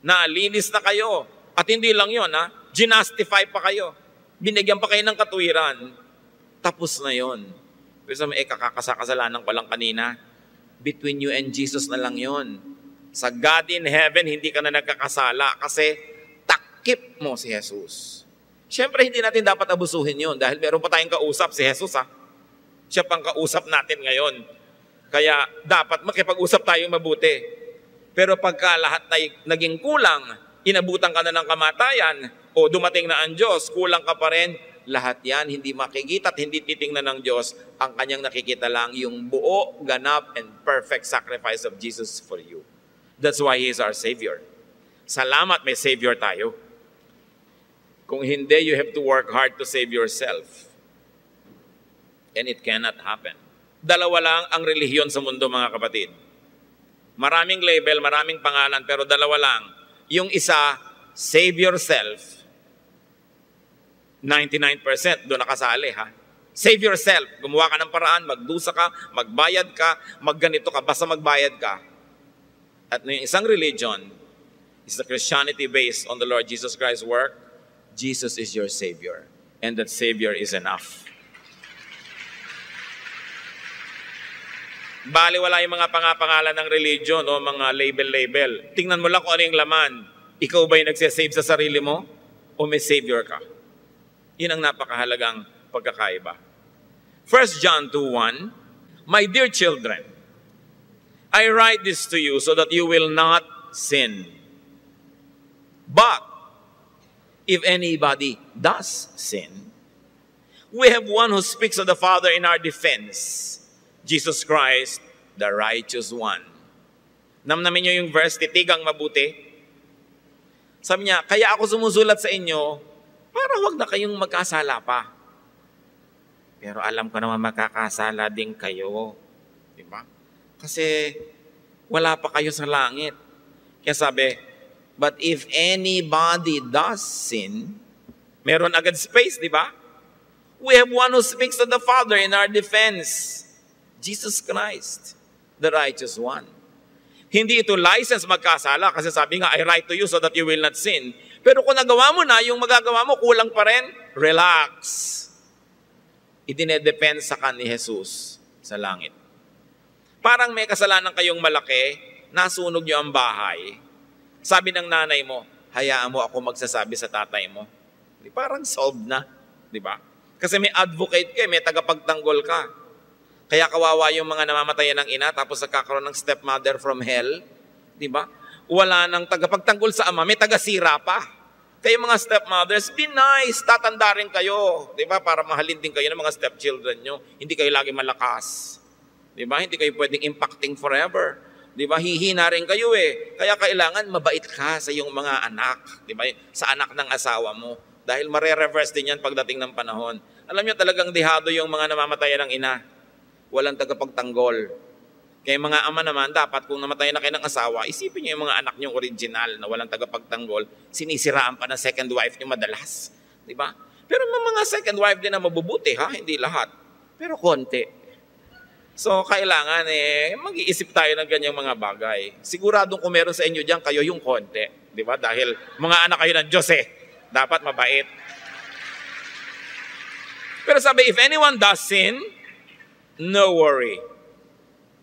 Naalinis na kayo. At hindi lang yun, ginastify pa kayo. Binigyan pa kayo ng katuwiran. Tapos na yun. Pero sa may kakakasalanan ko lang kanina, between you and Jesus na lang yun. Sa God in heaven, hindi ka na nagkakasala kasi takip mo si Jesus. Siyempre, hindi natin dapat abusuhin yun dahil meron pa tayong kausap, si Jesus Siya pang kausap natin ngayon. Kaya dapat makipag-usap tayong mabuti. Pero pagka lahat na naging kulang, inabutan ka na ng kamatayan, o dumating na ang Diyos, kulang ka pa rin, lahat yan hindi makikita at hindi titingnan ng Diyos. Ang kanyang nakikita lang yung buo, ganap, and perfect sacrifice of Jesus for you. That's why He is our Savior. Salamat may Savior tayo. Kung hindi, you have to work hard to save yourself. And it cannot happen. Dalawa lang ang relihiyon sa mundo, mga kapatid. Maraming label, maraming pangalan, pero dalawa lang. Yung isa, save yourself. 99% doon nakasali, Save yourself. Gumawa ka ng paraan, magdusa ka, magbayad ka, magganito ka, basta magbayad ka. At yung isang religion is the Christianity based on the Lord Jesus Christ's work. Jesus is your Savior. And that Savior is enough. Baliwala yung mga pangapangalan ng religion o mga label-label. Tingnan mo lang kung ano yung laman. Ikaw ba yung nagsasave sa sarili mo? O may Savior ka? Yun ang napakahalagang pagkakaiba. 1 John 2:1, my dear children, I write this to you so that you will not sin. But if anybody does sin, we have one who speaks of the Father in our defense, Jesus Christ, the righteous one. Namnamin niyo yung verse, titigang mabuti. Sabi niya, kaya ako sumusulat sa inyo para wag na kayong magkasala pa. Pero alam ko naman makakasala din kayo. Diba? Kasi wala pa kayo sa langit. Kaya sabi, but if anybody does sin, meron agad space, di ba? We have one who speaks to the Father in our defense. Jesus Christ, the righteous one. Hindi ito license magkasala kasi sabi nga, I write to you so that you will not sin. Pero kung nagawa mo na, yung magagawa mo, kulang pa rin, relax. Idinedepend sa kan ni Jesus sa langit. Parang may kasalanan kayong malaki, nasunog niyo ang bahay. Sabi ng nanay mo, hayaan mo ako magsasabi sa tatay mo. Di, parang solved na. Di ba? Kasi may advocate ka, may tagapagtanggol ka. Kaya kawawa yung mga namamatayan ng ina tapos nagkakaroon ng stepmother from hell. Di ba? Wala nang tagapagtanggol sa ama, may tagasira pa. Kayo mga stepmothers, be nice, tatanda rin kayo. Di ba? Para mahalin din kayo ng mga stepchildren nyo. Hindi kayo lagi malakas. Di ba? Hindi kayo pwedeng impacting forever. Di ba? Hihina rin kayo eh. Kaya kailangan mabait ka sa iyong mga anak. Di ba? Sa anak ng asawa mo. Dahil mare-reverse din yan pagdating ng panahon. Alam niyo talagang dihado yung mga namamatayan ng ina. Walang tagapagtanggol. Kaya mga ama naman, dapat kung namatay na kayo ng asawa, isipin niyo yung mga anak niyong original na walang tagapagtanggol, sinisiraan pa ng second wife niyo madalas. Di ba? Pero may mga second wife din na mabubuti, ha? Hindi lahat. Pero konti. So, kailangan mag-iisip tayo ng ganyang mga bagay. Siguradong kung meron sa inyo diyan, kayo yung konti. Di ba? Dahil mga anak kayo ng Diyos dapat mabait. Pero sabi, if anyone does sin, no worry.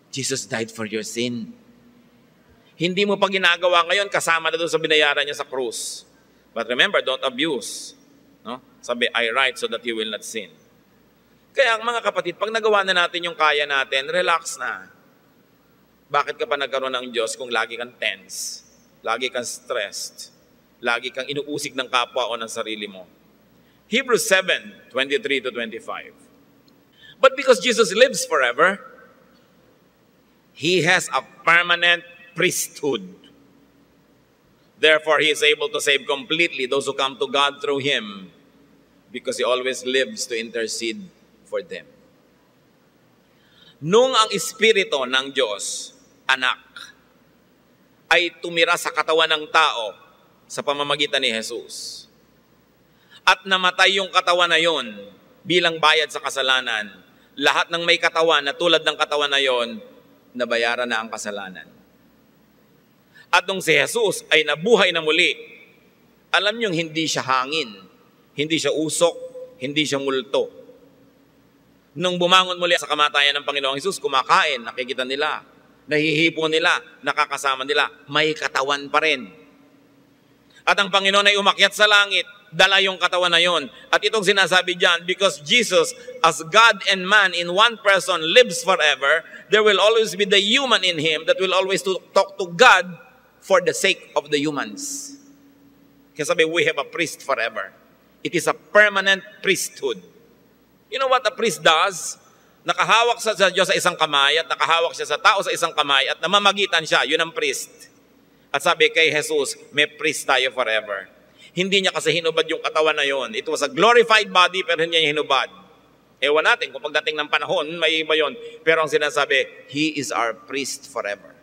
Jesus died for your sin. Hindi mo pa ginagawa ngayon, kasama na doon sa binayaran niya sa krus. But remember, don't abuse. No? Sabi, I write so that you will not sin. Kaya mga kapatid, pag nagawa na natin yung kaya natin, relax na. Bakit ka pa nagkaroon ng Diyos kung lagi kang tense, lagi kang stressed, lagi kang inuusig ng kapwa o ng sarili mo? Hebrews 7:23-25. But because Jesus lives forever, He has a permanent priesthood. Therefore, He is able to save completely those who come to God through Him, because He always lives to intercede for them. Nung ang Espiritu ng Diyos, anak, ay tumira sa katawan ng tao sa pamamagitan ni Jesus, at namatay yung katawan na yon bilang bayad sa kasalanan, lahat ng may katawan na tulad ng katawan na yon, nabayaran na ang kasalanan. At nung si Jesus ay nabuhay na muli, alam niyong hindi siya hangin, hindi siya usok, hindi siya multo. Nung bumangon muli sa kamatayan ng Panginoong Jesus, kumakain, nakikita nila, nahihipo nila, nakakasama nila, may katawan pa rin. At ang Panginoon ay umakyat sa langit, dala yung katawan na yon. At itong sinasabi dyan, because Jesus, as God and man in one person, lives forever, there will always be the human in Him that will always talk to God for the sake of the humans. Kaya sabi, we have a priest forever. It is a permanent priesthood. You know what a priest does? Nakahawak sa Diyos sa isang kamay at nakahawak siya sa tao sa isang kamay at namamagitan siya. Yun ang priest. At sabi kay Jesus, may priest tayo forever. Hindi niya kasi hinubad yung katawan na yon. It was a glorified body pero hindi niya hinubad. Ewan natin kung pagdating ng panahon, may iba yon. Pero ang sinasabi, He is our priest forever.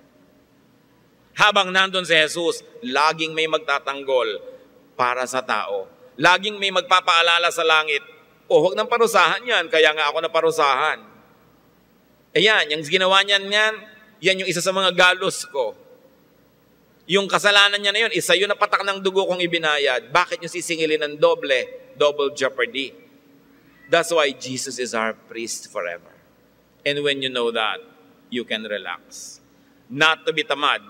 Habang nandun si Jesus, laging may magtatanggol para sa tao. Laging may magpapaalala sa langit, huwag nang parusahan yan, kaya nga ako naparusahan. Ayan, yung ginawa niyan yan yung isa sa mga galos ko. Yung kasalanan niya na yun, isa yun na patak ng dugo kong ibinayad. Bakit niyo sisingilin ng double jeopardy? That's why Jesus is our priest forever. And when you know that, you can relax. Not to be tamad,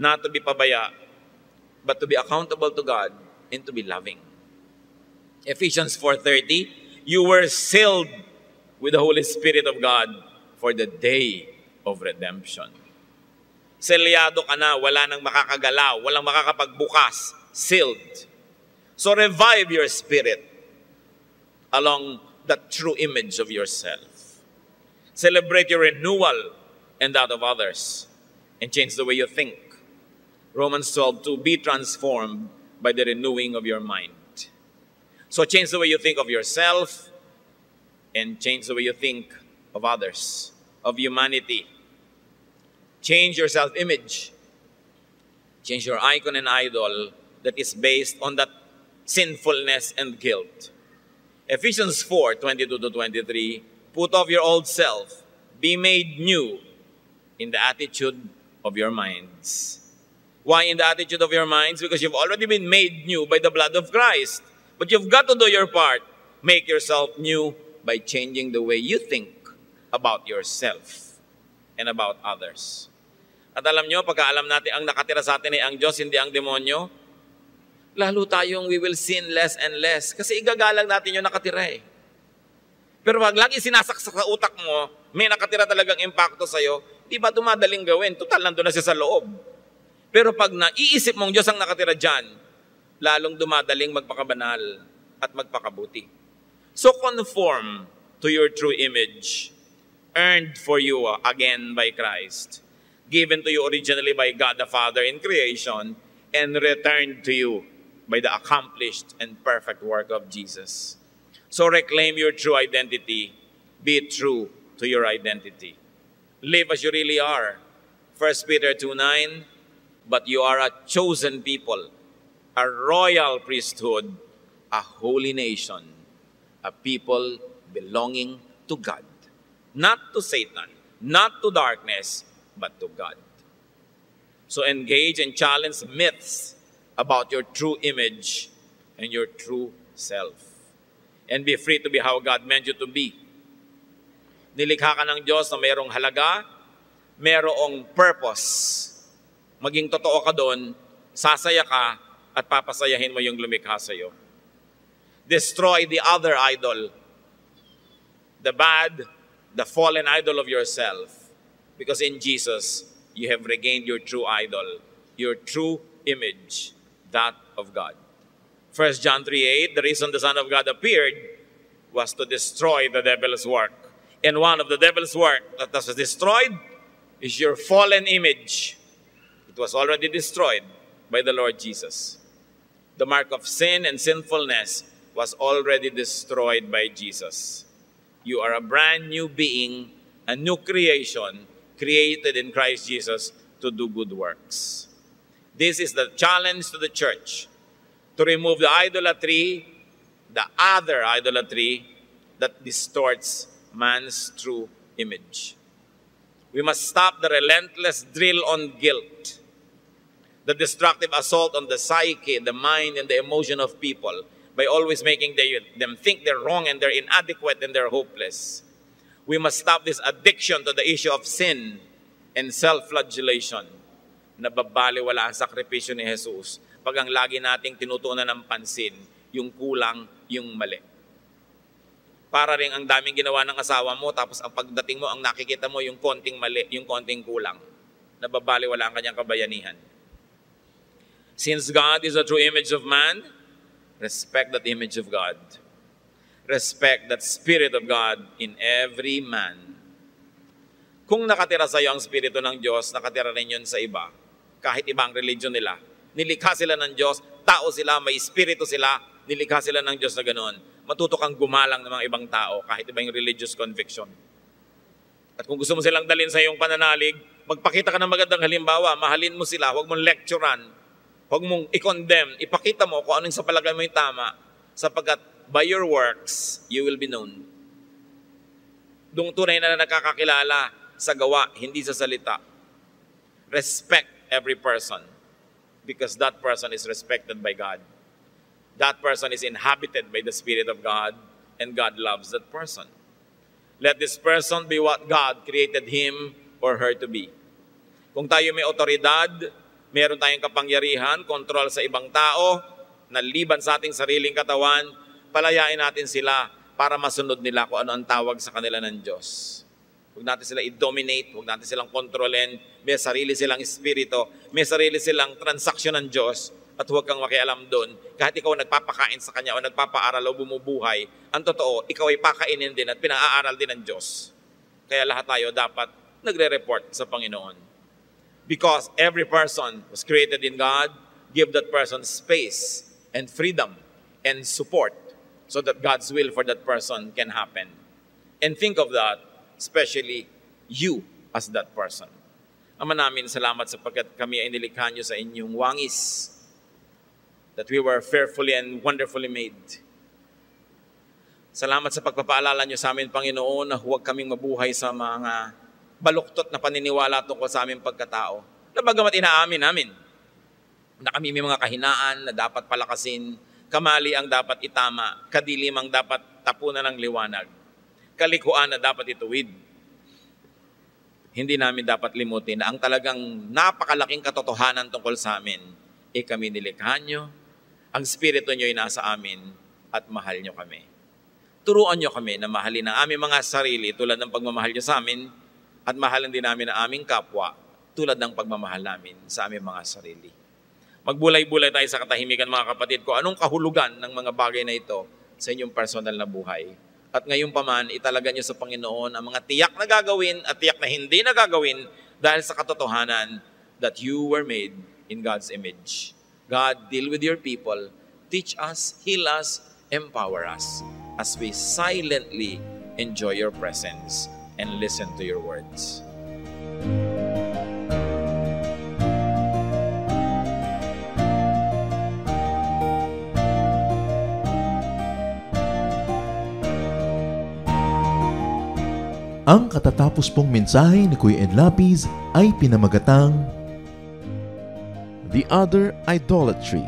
not to be pabaya, but to be accountable to God and to be loving. Ephesians 4:30, you were sealed with the Holy Spirit of God for the day of redemption. Selyado ka na, wala nang makakagalaw, walang makakapagbukas, sealed. So revive your spirit along the true image of yourself. Celebrate your renewal and that of others, and change the way you think. Romans 12:2, be transformed by the renewing of your mind. So change the way you think of yourself and change the way you think of others, of humanity. Change your self-image. Change your icon and idol that is based on that sinfulness and guilt. Ephesians 4:22-23, put off your old self, be made new in the attitude of your minds. Why in the attitude of your minds? Because you've already been made new by the blood of Christ. But you've got to do your part. Make yourself new by changing the way you think about yourself and about others. At alam nyo, pagka alam natin ang nakatira sa atin ay ang Diyos, hindi ang demonyo, lalo tayong we will sin less and less. Kasi igagalang natin yung nakatira eh. Pero pag lagi sinasaksak sa utak mo, may nakatira talagang impacto sa'yo, di ba dumadaling gawin? Total, nandun na siya sa loob. Pero pag naiisip mong Diyos ang nakatira dyan, lalong dumadaling magpakabanal at magpakabuti. So conform to your true image, earned for you again by Christ, given to you originally by God the Father in creation, and returned to you by the accomplished and perfect work of Jesus. So reclaim your true identity. Be true to your identity. Live as you really are. 1 Peter 2:9, but you are a chosen people, a royal priesthood, a holy nation, a people belonging to God. Not to Satan, not to darkness, but to God. So engage and challenge myths about your true image and your true self. And be free to be how God meant you to be. Nilikha ka ng Diyos na mayroong halaga, mayroong purpose. Maging totoo ka doon, sasaya ka, at papasayahin mo yung lumikha sa'yo. Destroy the other idol, the bad, the fallen idol of yourself. Because in Jesus, you have regained your true idol, your true image, that of God. 1 John 3:8, the reason the Son of God appeared was to destroy the devil's work. And one of the devil's work that was destroyed is your fallen image. It was already destroyed by the Lord Jesus. The mark of sin and sinfulness was already destroyed by Jesus. You are a brand new being, a new creation, created in Christ Jesus to do good works. This is the challenge to the church, to remove the idolatry, the other idolatry that distorts man's true image. We must stop the relentless drill on guilt, the destructive assault on the psyche, the mind, and the emotion of people by always making them think they're wrong and they're inadequate and they're hopeless. We must stop this addiction to the issue of sin and self-flagellation. Nababaliwala ang sakripisyo ni Jesus pag ang lagi nating tinutunan ng pansin, yung kulang, yung mali. Para rin ang daming ginawa ng asawa mo, tapos ang pagdating mo, ang nakikita mo yung konting mali, yung konting kulang. Nababaliwala ang kanyang kabayanihan. Since God is the true image of man, respect that image of God. Respect that Spirit of God in every man. Kung nakatira sa iyo ang Espiritu ng Diyos, nakatira rin yun sa iba. Kahit ibang religion nila. Nilikha sila ng Diyos, tao sila, may Espiritu sila, nilikha sila ng Diyos na ganoon. Matuto kang gumalang ng mga ibang tao, kahit iba yung religious conviction. At kung gusto mo silang dalhin sa iyong pananalig, magpakita ka ng magandang halimbawa, mahalin mo sila, huwag mong lecturean, huwag mong i-condemn, ipakita mo kung anong sa palagay mo yung tama, sapagkat by your works, you will be known. Dung tunay na nakakakilala sa gawa, hindi sa salita. Respect every person because that person is respected by God. That person is inhabited by the Spirit of God and God loves that person. Let this person be what God created him or her to be. Kung tayo may otoridad, meron tayong kapangyarihan, kontrol sa ibang tao, naliban sa ating sariling katawan, palayain natin sila para masunod nila kung ano ang tawag sa kanila ng Diyos. Huwag natin sila i-dominate, huwag natin silang kontrolin, may sarili silang espiritu, may sarili silang transaksyon ng Diyos, at huwag kang makialam doon. Kahit ikaw nagpapakain sa Kanya o nagpapaaral o bumubuhay, ang totoo, ikaw ay pakainin din at pinaaral din ng Diyos. Kaya lahat tayo dapat nagre-report sa Panginoon. Because every person was created in God, give that person space and freedom and support so that God's will for that person can happen. And think of that, especially you as that person. Ama namin, salamat sapagkat kami ay nilikha niyo sa inyong wangis, that we were fearfully and wonderfully made. Salamat sa pagpapaalala niyo sa amin, Panginoon, na huwag kaming mabuhay sa mga baluktot na paniniwala tungkol sa aming pagkatao. Na bagamat inaamin namin na kami may mga kahinaan na dapat palakasin, kamali ang dapat itama, kadilim ang dapat tapunan ng liwanag, kalikuan na dapat ituwid. Hindi namin dapat limutin na ang talagang napakalaking katotohanan tungkol sa amin, kami nilikha nyo, ang Espiritu nyo ay nasa amin, at mahal nyo kami. Turuan nyo kami na mahalin ang aming mga sarili tulad ng pagmamahal nyo sa amin, at mahalin din namin ang aming kapwa tulad ng pagmamahal namin sa aming mga sarili. Magbulay-bulay tayo sa katahimikan, mga kapatid ko, anong kahulugan ng mga bagay na ito sa inyong personal na buhay? At ngayon pa man, italaga niyo sa Panginoon ang mga tiyak na gagawin at tiyak na hindi na gagawin dahil sa katotohanan that you were made in God's image. God, deal with your people. Teach us, heal us, empower us as we silently enjoy your presence and listen to your words. Ang katatapos pong mensahe ni Kuya Ed Lapiz ay pinamagatang The Other Idolatry.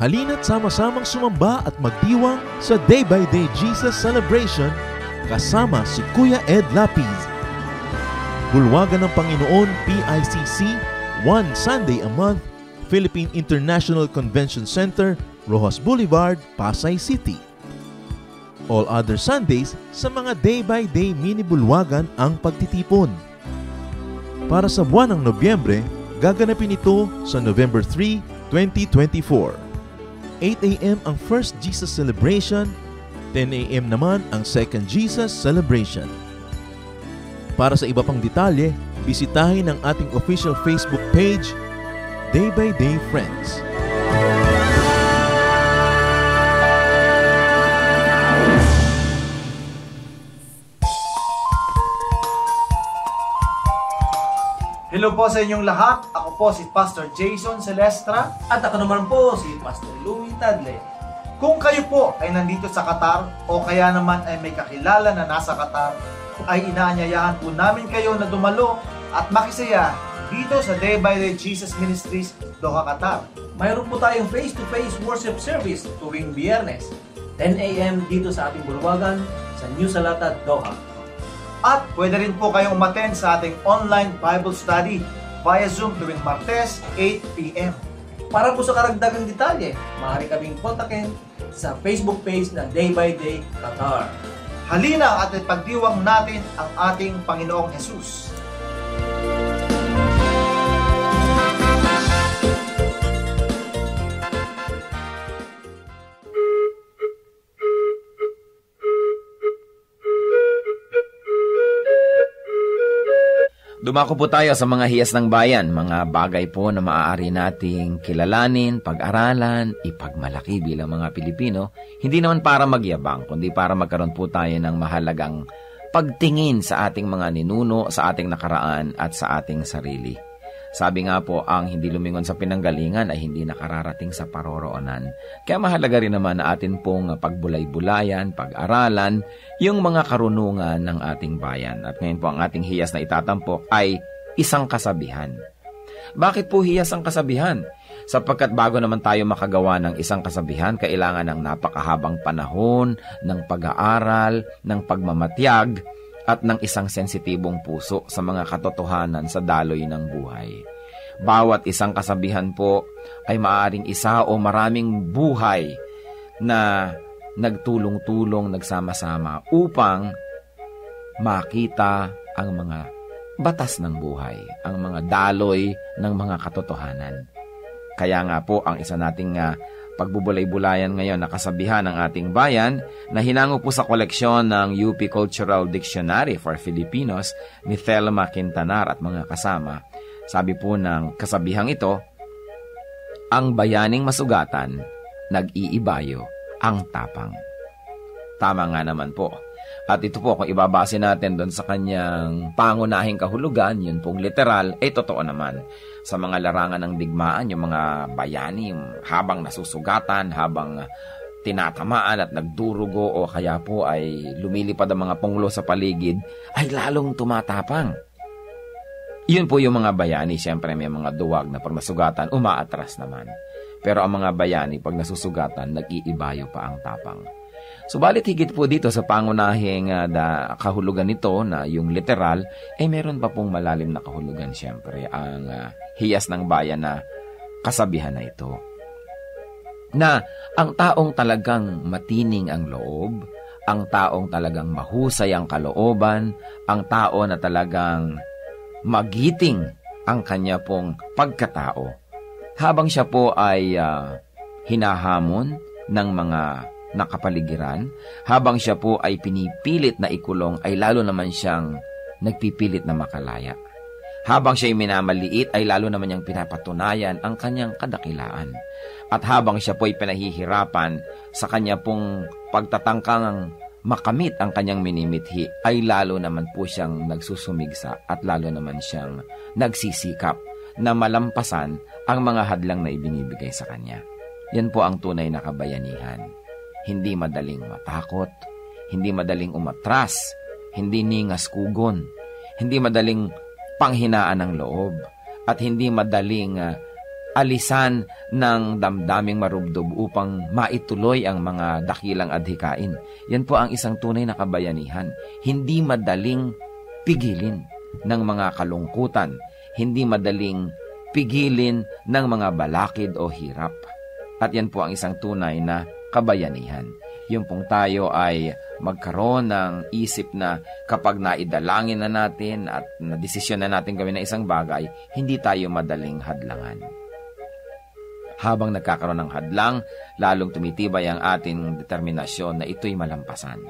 Halina't sama-samang sumamba at magdiwang sa Day by Day Jesus Celebration kasama si Kuya Ed Lapiz. Bulwagan ng Panginoon PICC, one Sunday a month, Philippine International Convention Center, Rojas Boulevard, Pasay City. All other Sundays sa mga Day by Day mini bulwagan ang pagtitipon. Para sa buwan ng Nobyembre, gaganapin ito sa November 3, 2024. 8 a.m. ang First Jesus Celebration, 10 a.m. naman ang Second Jesus Celebration. Para sa iba pang detalye, bisitahin ang ating official Facebook page, Day by Day Friends. Hello po sa inyong lahat. Ako po si Pastor Jason Celestra. At ako naman po si Pastor Louie Tadle. Kung kayo po ay nandito sa Qatar o kaya naman ay may kakilala na nasa Qatar, ay inaanyayahan po namin kayo na dumalo at makisaya dito sa Day by Day Jesus Ministries, Doha, Qatar. Mayroon po tayong face-to-face worship service tuwing Biyernes, 10 a.m. dito sa ating bulwagan sa New Salata, Doha. At pwede rin po kayong umattend sa ating online Bible study via Zoom tuwing Martes, 8 p.m. Para po sa karagdagang detalye, maaari kaming kontakin sa Facebook page na Day by Day Qatar. Halina at ipagdiwang natin ang ating Panginoong Jesus. Dumako po tayo sa mga hiyas ng bayan, mga bagay po na maaari nating kilalanin, pag-aralan, ipagmalaki bilang mga Pilipino, hindi naman para magyabang, kundi para magkaroon po tayo ng mahalagang pagtingin sa ating mga ninuno, sa ating nakaraan at sa ating sarili. Sabi nga po, ang hindi lumingon sa pinanggalingan ay hindi nakararating sa paroroonan. Kaya mahalaga rin naman na atin pong pagbulay-bulayan, pag-aralan, yung mga karunungan ng ating bayan. At ngayon po ang ating hiyas na itatampok ay isang kasabihan. Bakit po hiyas ang kasabihan? Sapagkat bago naman tayo makagawa ng isang kasabihan, kailangan ng napakahabang panahon, ng pag-aaral, ng pagmamatyag, at ng isang sensitibong puso sa mga katotohanan sa daloy ng buhay. Bawat isang kasabihan po ay maaaring isa o maraming buhay na nagtulong-tulong, nagsama-sama upang makita ang mga batas ng buhay, ang mga daloy ng mga katotohanan. Kaya nga po ang isa nating pagbubulay-bulayan ngayon na kasabihan ng ating bayan na hinango po sa koleksyon ng UP Cultural Dictionary for Filipinos ni Thelma Quintanar at mga kasama. Sabi po ng kasabihang ito, ang bayaning masugatan, nag-iibayo ang tapang. Tama nga naman po. At ito po, kung ibabase natin doon sa kanyang pangunahing kahulugan, yun pong literal, totoo naman. Sa mga larangan ng digmaan, yung mga bayani, yung habang nasusugatan, habang tinatamaan at nagdurugo o kaya po ay lumilipad ang mga punglo sa paligid, ay lalong tumatapang. Yun po yung mga bayani, siyempre may mga duwag na pag nasugatan, umaatras naman. Pero ang mga bayani, pag nasusugatan, nag-iibayo pa ang tapang. Subalit higit po dito sa pangunahing kahulugan nito na yung literal, meron pa pong malalim na kahulugan siyempre ang hiyas ng bayan na kasabihan na ito. Na ang taong talagang matining ang loob, ang taong talagang mahusay ang kalooban, ang tao na talagang magiting ang kanya pong pagkatao, habang siya po ay hinahamon ng mga nakapaligiran, habang siya po ay pinipilit na ikulong, ay lalo naman siyang nagpipilit na makalaya. Habang siya ay minamaliit, ay lalo naman niyang pinapatunayan ang kanyang kadakilaan. At habang siya po ay pinahihirapan sa kanya pong pagtatangkang makamit ang kanyang minimithi, ay lalo naman po siyang nagsusumigsa at lalo naman siyang nagsisikap na malampasan ang mga hadlang na ibinibigay sa kanya. Yan po ang tunay na kabayanihan. Hindi madaling matakot, hindi madaling umatras, hindi ningas kugon, hindi madaling panghinaan ng loob, at hindi madaling alisan ng damdaming marubdob upang maituloy ang mga dakilang adhikain. Yan po ang isang tunay na kabayanihan. Hindi madaling pigilin ng mga kalungkutan, hindi madaling pigilin ng mga balakid o hirap. At yan po ang isang tunay na kabayanihan. Yung pong tayo ay magkaroon ng isip na kapag naidalangin na natin at nadesisyon na natin gawin na isang bagay, hindi tayo madaling hadlangan. Habang nagkakaroon ng hadlang, lalong tumitibay ang ating determinasyon na ito'y malampasan.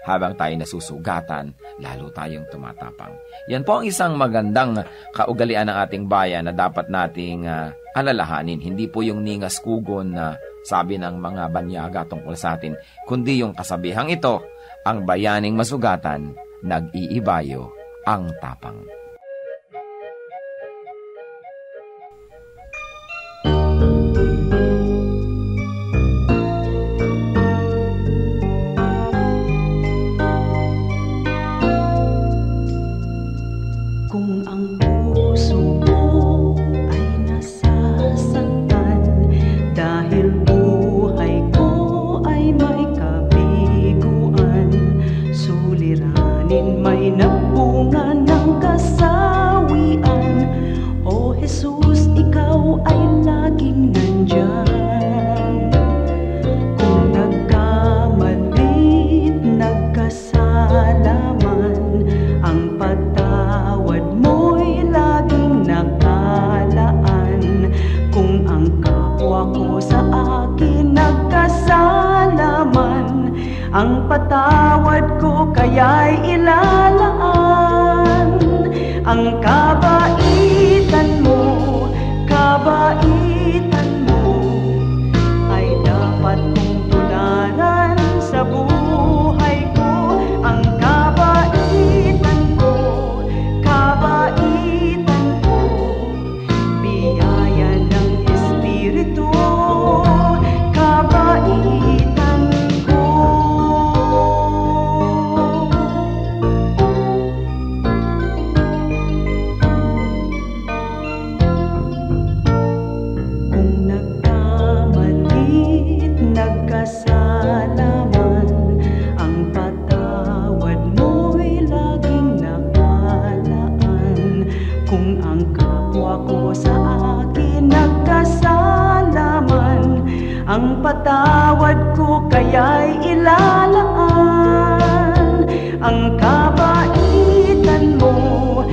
Habang tayo nasusugatan, lalo tayong tumatapang. Yan po ang isang magandang kaugalian ng ating bayan na dapat nating alalahanin. Hindi po yung ningas kugon na sabi ng mga banyaga tungkol sa atin, kundi yung kasabihang ito, ang bayaning masugatan, nag-iibayo ang tapang. Ang patawad ko kaya'y ilalaan. Ang kabaitan mo ay dapat kong tularan sa buhay ko. Ang kabaitan ko, biyaya ng Espiritu, kabaitan ko. Ang patawad ko kaya'y ilalaan. Ang kabaitan mo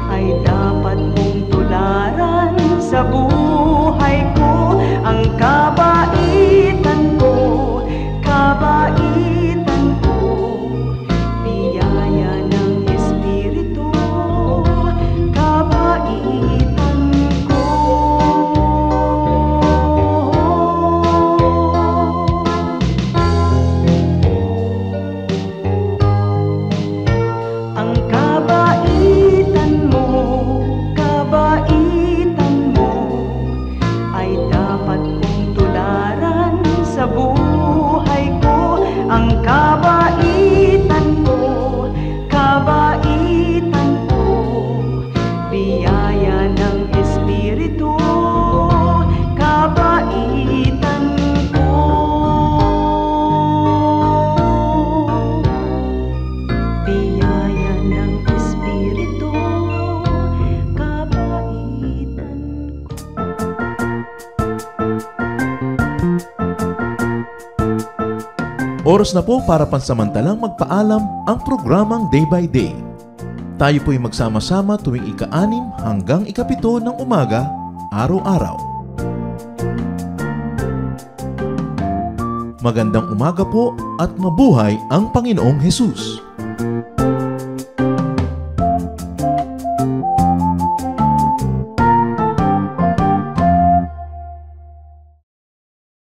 ay dapat mong tularan sa buhay ko. Ang kabaitan ko, biyaya ng Espiritu, kabaitan ko. Ang kabaitan mo ay dapat kong tularan sa buhay ko. Ang kabaitan ko, biyaya ng Espiritu, kabaitan ko. Biyaya ng Espiritu, kabaitan ko. Oras na po para pansamantalang magpaalam ang programang Day by Day. Tayo po'y magsama-sama tuwing ika-6 hanggang ika-7 ng umaga, araw-araw. Magandang umaga po at mabuhay ang Panginoong Hesus!